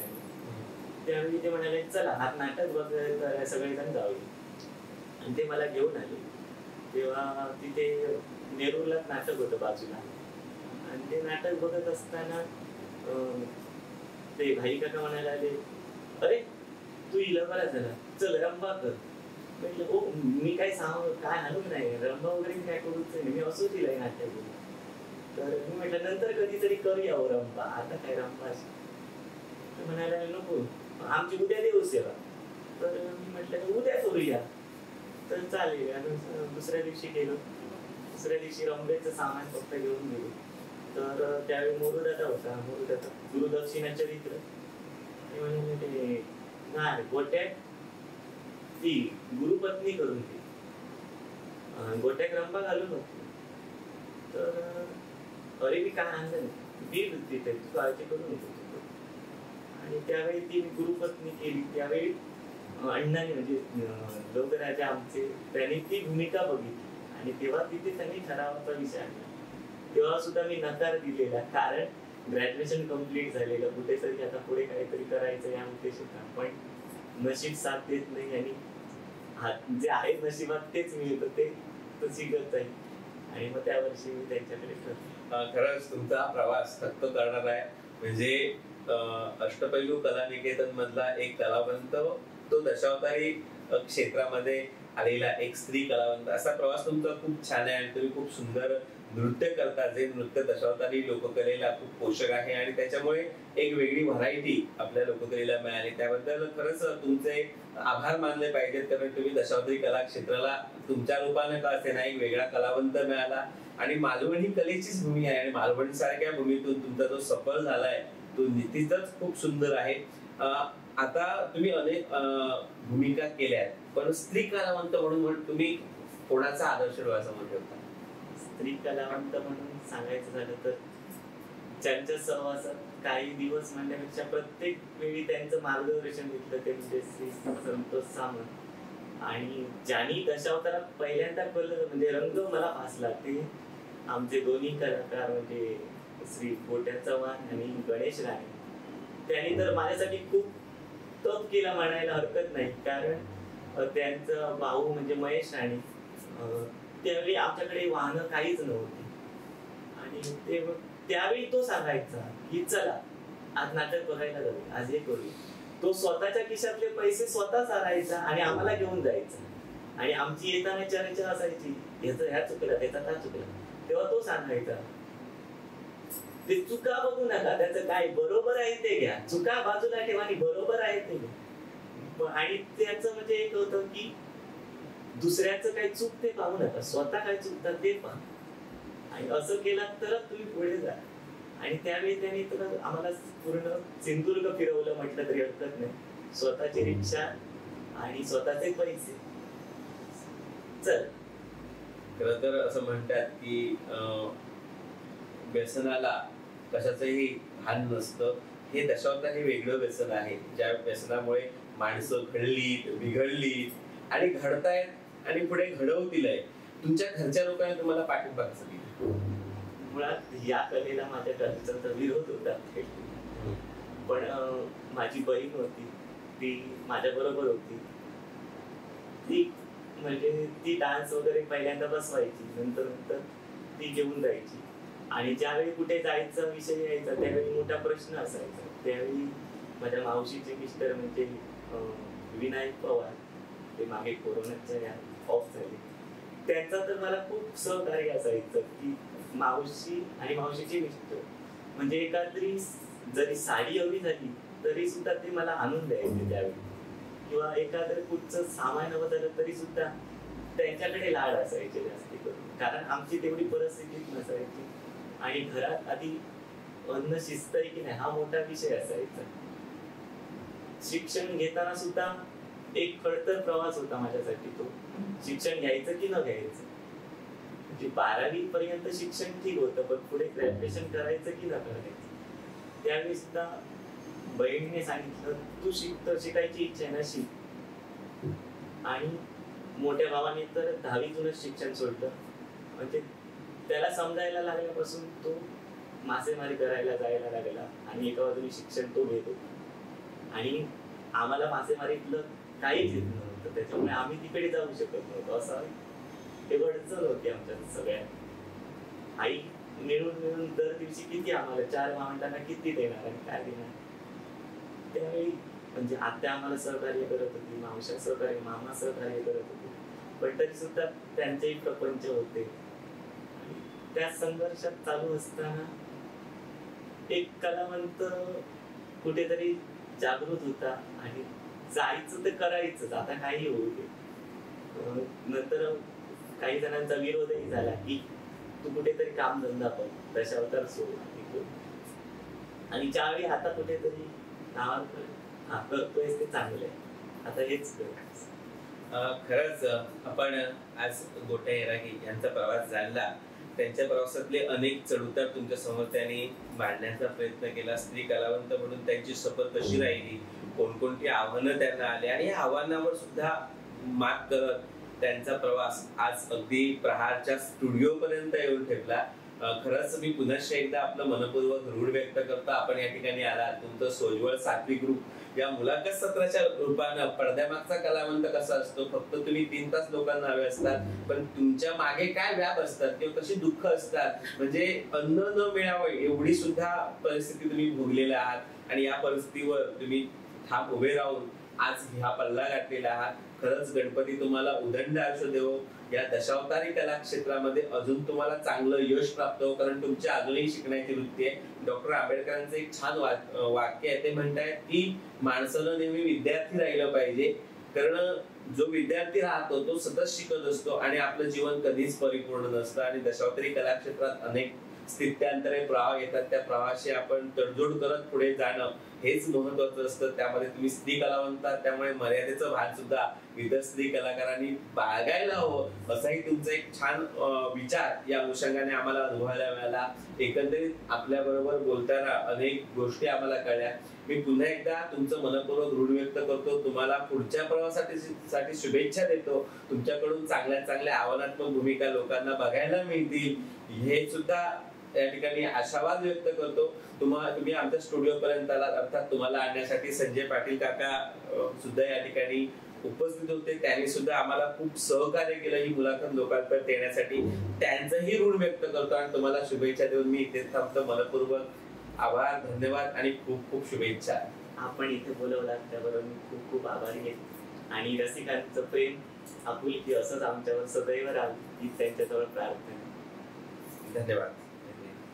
त्यावेळी ते म्हणाले चला हा नाटक बघायला सगळेजण जाऊया. आणि ते मला घेऊन आले. तेव्हा तिथे नेरूरला नाटक होतं बाजूला. आणि ते नाटक बघत असताना ते भाई काका म्हणायला आले अरे तू हिला बरा झाला, चल रंबा कर. म्हटलं हो, मी काय हाणून नाही, रंबा वगैरे मी काय करूच नाही, मी असो तिला नाट्य केलं. तर मी म्हटलं नंतर कधीतरी करूया रंबा, आता काय रंबा. म्हणायला नको, आमची उद्या देऊ सेवा. तर मी म्हटलं उद्या करूया. तर चालेल. आणि दुसऱ्या दिवशी गेलो. दुसऱ्या दिवशी रंबेचं सामान फक्त घेऊन गेलो. तर त्यावेळी मोरूदादा होता. मोरूदादा गुरुदक्षिणा चरित्र म्हणाले ते नाही गोट्यात ती गुरुपत्नी करून ती गोट्यात रंबा घालून होती. तर अरे मी काय आणलं नाही, ती काळजी करून होती. आणि त्यावेळी ती गुरुपत्नी केली. त्यावेळी अण्णांनी म्हणजे लोकराजा आमचे त्यांनी ती भूमिका बघितली आणि तेव्हा तिथे त्यांनी ठरावाचा विषय आणला. तेव्हा सुद्धा मी नकार दिलेला, कारण ग्रॅज्युएशन कम्प्लीट झालेलं, कुठेतरी आता पुढे काहीतरी करायचं या उद्देश होता. पण नशीब साथ देत नाही आणि जे आहे नशिबात तेच मिळतं ते तर शिकत जाईल आणि मग त्या वर्षी मी त्यांच्याकडे ठरतो. खरंच तुमचा प्रवास थक्क करणार आहे. म्हणजे अष्टपैलू कलानिकेतन मधला एक कलावंत, तो दशावतारी क्षेत्रामध्ये आलेला एक स्त्री कलावंत, असा प्रवास तुमचा खूप छान आहे. आणि तुम्ही खूप सुंदर नृत्य करता, जे नृत्य दशावतारी लोककलेला खूप पोषक आहे आणि त्याच्यामुळे एक वेगळी व्हरायटी आपल्या लोककलेला मिळाली. त्याबद्दल खरंच तुमचे आभार मानले पाहिजेत, कारण तुम्ही दशावतारी कला क्षेत्राला तुमच्या रूपाने का असेना एक वेगळा कलावंत मिळाला. आणि मालवणी कलेचीच भूमी आहे आणि मालवणी सारख्या भूमीतून तुमचा जो सफल झालाय तो निश्चितच खूप सुंदर आहे. आता तुम्ही अनेक भूमिका केल्यात, पण स्त्री कलावंत म्हणून तुम्ही कोणाचा आदर्श डोळ्यासमोर ठेवता? स्त्री कलावंत म्हणून सांगायचं झालं तर ज्यांच्या सहवासात काही दिवस म्हणण्यापेक्षा प्रत्येक वेळी त्यांचं मार्गदर्शन घेतलं ते म्हणजे श्री संतोष सामंत. आणि ज्यांनी दशावतारात पहिल्यांदा कळलं म्हणजे रंग मला भासला ते आमचे दोन्ही कलाकार म्हणजे श्री गोट्या चव्हाण आणि गणेश राणे. त्यांनी तर माझ्यासाठी खूप तप केला म्हणायला हरकत नाही, कारण त्यांचा भाऊ म्हणजे महेश राणे त्यावेळी आमच्याकडे वाहनं काहीच नव्हती आणि त्यावेळी तो सांगायचा की चला आज नाटक बघायला जाऊ, आज हे करू. तो स्वतःच्या खिशातले पैसे स्वतः सारायचा आणि आम्हाला घेऊन जायचा आणि आमची येताना चर्चा असायची, ह्याचं ह्या चुकला त्याचा का चुकला. तेव्हा तो सांगायचा ते चुका बघू नका, त्याचं काय बरोबर आहे ते घ्या, चुका बाजूला ठेवा आणि बरोबर आहे ते घ्या. आणि त्याचं म्हणजे एक होतं की दुसऱ्याचं काही चूक ते पाहू नका, स्वतः काय चुकतात ते पहा आणि असं केलं तरच तुम्ही पुढे जा. आणि त्यावेळी त्यांनी तर आम्हाला पूर्ण सिंधुदुर्ग फिरवलं म्हटलं तरी हरकत नाही. स्वतःची रिक्षा आणि स्वतःचे पैसे. चल खरं तर असं म्हणतात की व्यसनाला कशाचंही भान नसतं. हे दशावतार हे वेगळं व्यसन आहे, ज्या व्यसनामुळे माणसं घडलीत, बिघडलीत आणि घडतायत आणि पुढे घडवतीलय. तुमच्या घरच्या लोकांनी तुम्हाला पाठिंबा कसा दिला? मुळात या कलेला माझ्या घरच्यांचा विरोध होता, पण माझी बहीण होती ती माझ्या बरोबर होती. ती म्हणजे ती डान्स वगैरे पहिल्यांदा बसवायची, नंतर नंतर ती घेऊन जायची. आणि ज्यावेळी कुठे जायचा विषय यायचा त्यावेळी मोठा प्रश्न असायचा. त्यावेळी माझ्या मावशीचे मिस्टर म्हणजे विनायक पवार, ते मागे कोरोनाच्या ऑफ झाले, त्यांचा तर मला खूप सहकार्य असायचं की मावशी आणि मावशीचे मिस्टर म्हणजे एखादी जरी साडी हवी झाली तरी सुद्धा ते मला आणून द्यायचे त्यावेळी, किंवा एखादं कुठचं सामान हवं झालं तरी सुद्धा त्यांच्याकडे लाड असायचे जास्ती करून, कारण आमची तेवढी परिस्थितीच नसायची. आणि घरात आधी अन्न शिस्त की नाही हा मोठा विषय असायचा. शिक्षण घेताना सुद्धा एक खडतर प्रवास होता माझ्यासाठी तो, शिक्षण घ्यायचं की न घ्यायचं. म्हणजे 12वी पर्यंत शिक्षण ठीक होतं, पण पुढे ग्रॅज्युएशन करायचं की न करायचं. त्यावेळी सुद्धा बहिणीने सांगितलं तू शिकायची इच्छा आहे ना शिक. आणि मोठ्या भावाने तर 10वीतूनच शिक्षण सोडलं. म्हणजे त्याला समजायला लागल्यापासून तो मासेमारी करायला जायला लागला आणि एका बाजूने शिक्षण तो घेत होता. आणि आम्हाला मासेमारीतलं काहीच येत नव्हतं, त्याच्यामुळे आम्ही तिकडे जाऊ शकत नव्हतो. असं ते अडचण होती आमच्या सगळ्यांना. आई मिळून दर दिवशी किती आम्हाला 4 भावंडांना किती देणार आणि काय देणार. त्यावेळी म्हणजे आत्या आम्हाला सहकार्य करत होती, मावशा सहकार्य, मामा सहकार्य करत होते, पण तरी सुद्धा त्यांचेही प्रपंच होते. त्या संघर्षात चालू असताना एक कलावंत कुठेतरी जागृत होता आणि जायचं तर करायचंच, आता काही होऊ दे. नंतर काही जणांचा विरोधही झाला की तू कुठेतरी काम धंदा कर, दशावतार सोड. आणि ज्यावेळी आता कुठेतरी नावात करतोय ते चांगलं आहे, आता हेच कर. खरंच आपण आज गोट्या येरागी यांचा प्रवास जाणला. त्यांच्या प्रवासातले अनेक चढउतार तुमच्या समोर त्यांनी मांडण्याचा प्रयत्न केला. स्त्री कलावंत म्हणून त्यांची शपथ कशी राहिली, कोणकोणती आव्हानं त्यांना आली आणि या आव्हानांवर सुद्धा मात करत त्यांचा प्रवास आज अगदी प्रहारच्या स्टुडिओ पर्यंत येऊन ठेवला. खरंच मी पुन्हा एकदा आपलं मनपूर्वक ऋण व्यक्त करतो. आपण या ठिकाणी आला, तुमचं सोज्वळ सात्विक ग्रुप या मुलाखत सत्राच्या रूपानं पडद्यामागचा कलावंत कसा असतो, फक्त तुम्ही 3 तास लोकांना हवे असतात, पण तुमच्या मागे काय व्याप असतात किंवा कशी दुःख असतात, म्हणजे अन्न न मिळावं एवढी सुद्धा परिस्थिती तुम्ही भोगलेल्या आहात आणि या परिस्थितीवर तुम्ही ठाम उभे राहून आज हा पल्ला गाठलेला आहात. खरंच गणपती तुम्हाला उदंड आयुष्य देवो. या दशावतारी कला क्षेत्रामध्ये अजून तुम्हाला चांगलं यश प्राप्त हो, कारण तुमची अजूनही शिकण्याची वृत्ती आहे. डॉक्टर आंबेडकरांचं एक छान वाक्य आहे, ते म्हणतायत की माणसानं नेहमी विद्यार्थी राहिलं पाहिजे, कारण जो विद्यार्थी राहतो तो सतत शिकत असतो आणि आपलं जीवन कधीच परिपूर्ण नसतं. आणि दशावतारी कला क्षेत्रात अनेक स्थित्यांतरे प्रवाह येतात, त्या प्रवाहाशी आपण तडजोड करत पुढे जाणं हेच महत्वाचं असतं. त्यामध्ये तुम्ही स्त्री कलावंत, त्यामुळे मर्यादेचं भान सुद्धा इतर स्त्री कलाकारांनी बाळगायला हवं, असाही तुमचा एक छान विचार या अनुषंगाने आम्हाला अनुभवायला मिळाला. एकंदरीत आपल्या बरोबर बोलताना अनेक गोष्टी आम्हाला कळल्या. मी पुन्हा एकदा तुमचं मनपूर्वक ऋण व्यक्त करतो. तुम्हाला पुढच्या प्रवासासाठी शुभेच्छा देतो. तुमच्याकडून चांगल्या चांगल्या आव्हानात्मक भूमिका लोकांना बघायला मिळतील हे सुद्धा या ठिकाणी आशावाद व्यक्त करतो. तुम्ही आमच्या स्टुडिओ पर्यंत आलात, अर्थात तुम्हाला आणण्यासाठी संजय पाटील काका सुद्धा या ठिकाणी उपस्थित होते. त्यांनी सुद्धा आम्हाला खूप सहकार्य केलं ही मुलाखत लोकांपर्यंत येण्यासाठी. त्यांचंही ऋण व्यक्त करतो आणि तुम्हाला शुभेच्छा देऊन मी इथे थांबतो. मनपूर्वक आभार, धन्यवाद आणि खूप खूप शुभेच्छा. आपण इथे बोलवलात त्याबरोबर मी खूप खूप आभारी आहे. आणि रसिकांचं प्रेम, आपुलकी असंच आमच्यावर सदैव राहावी ही त्यांच्याजवळ प्रार्थना. धन्यवाद.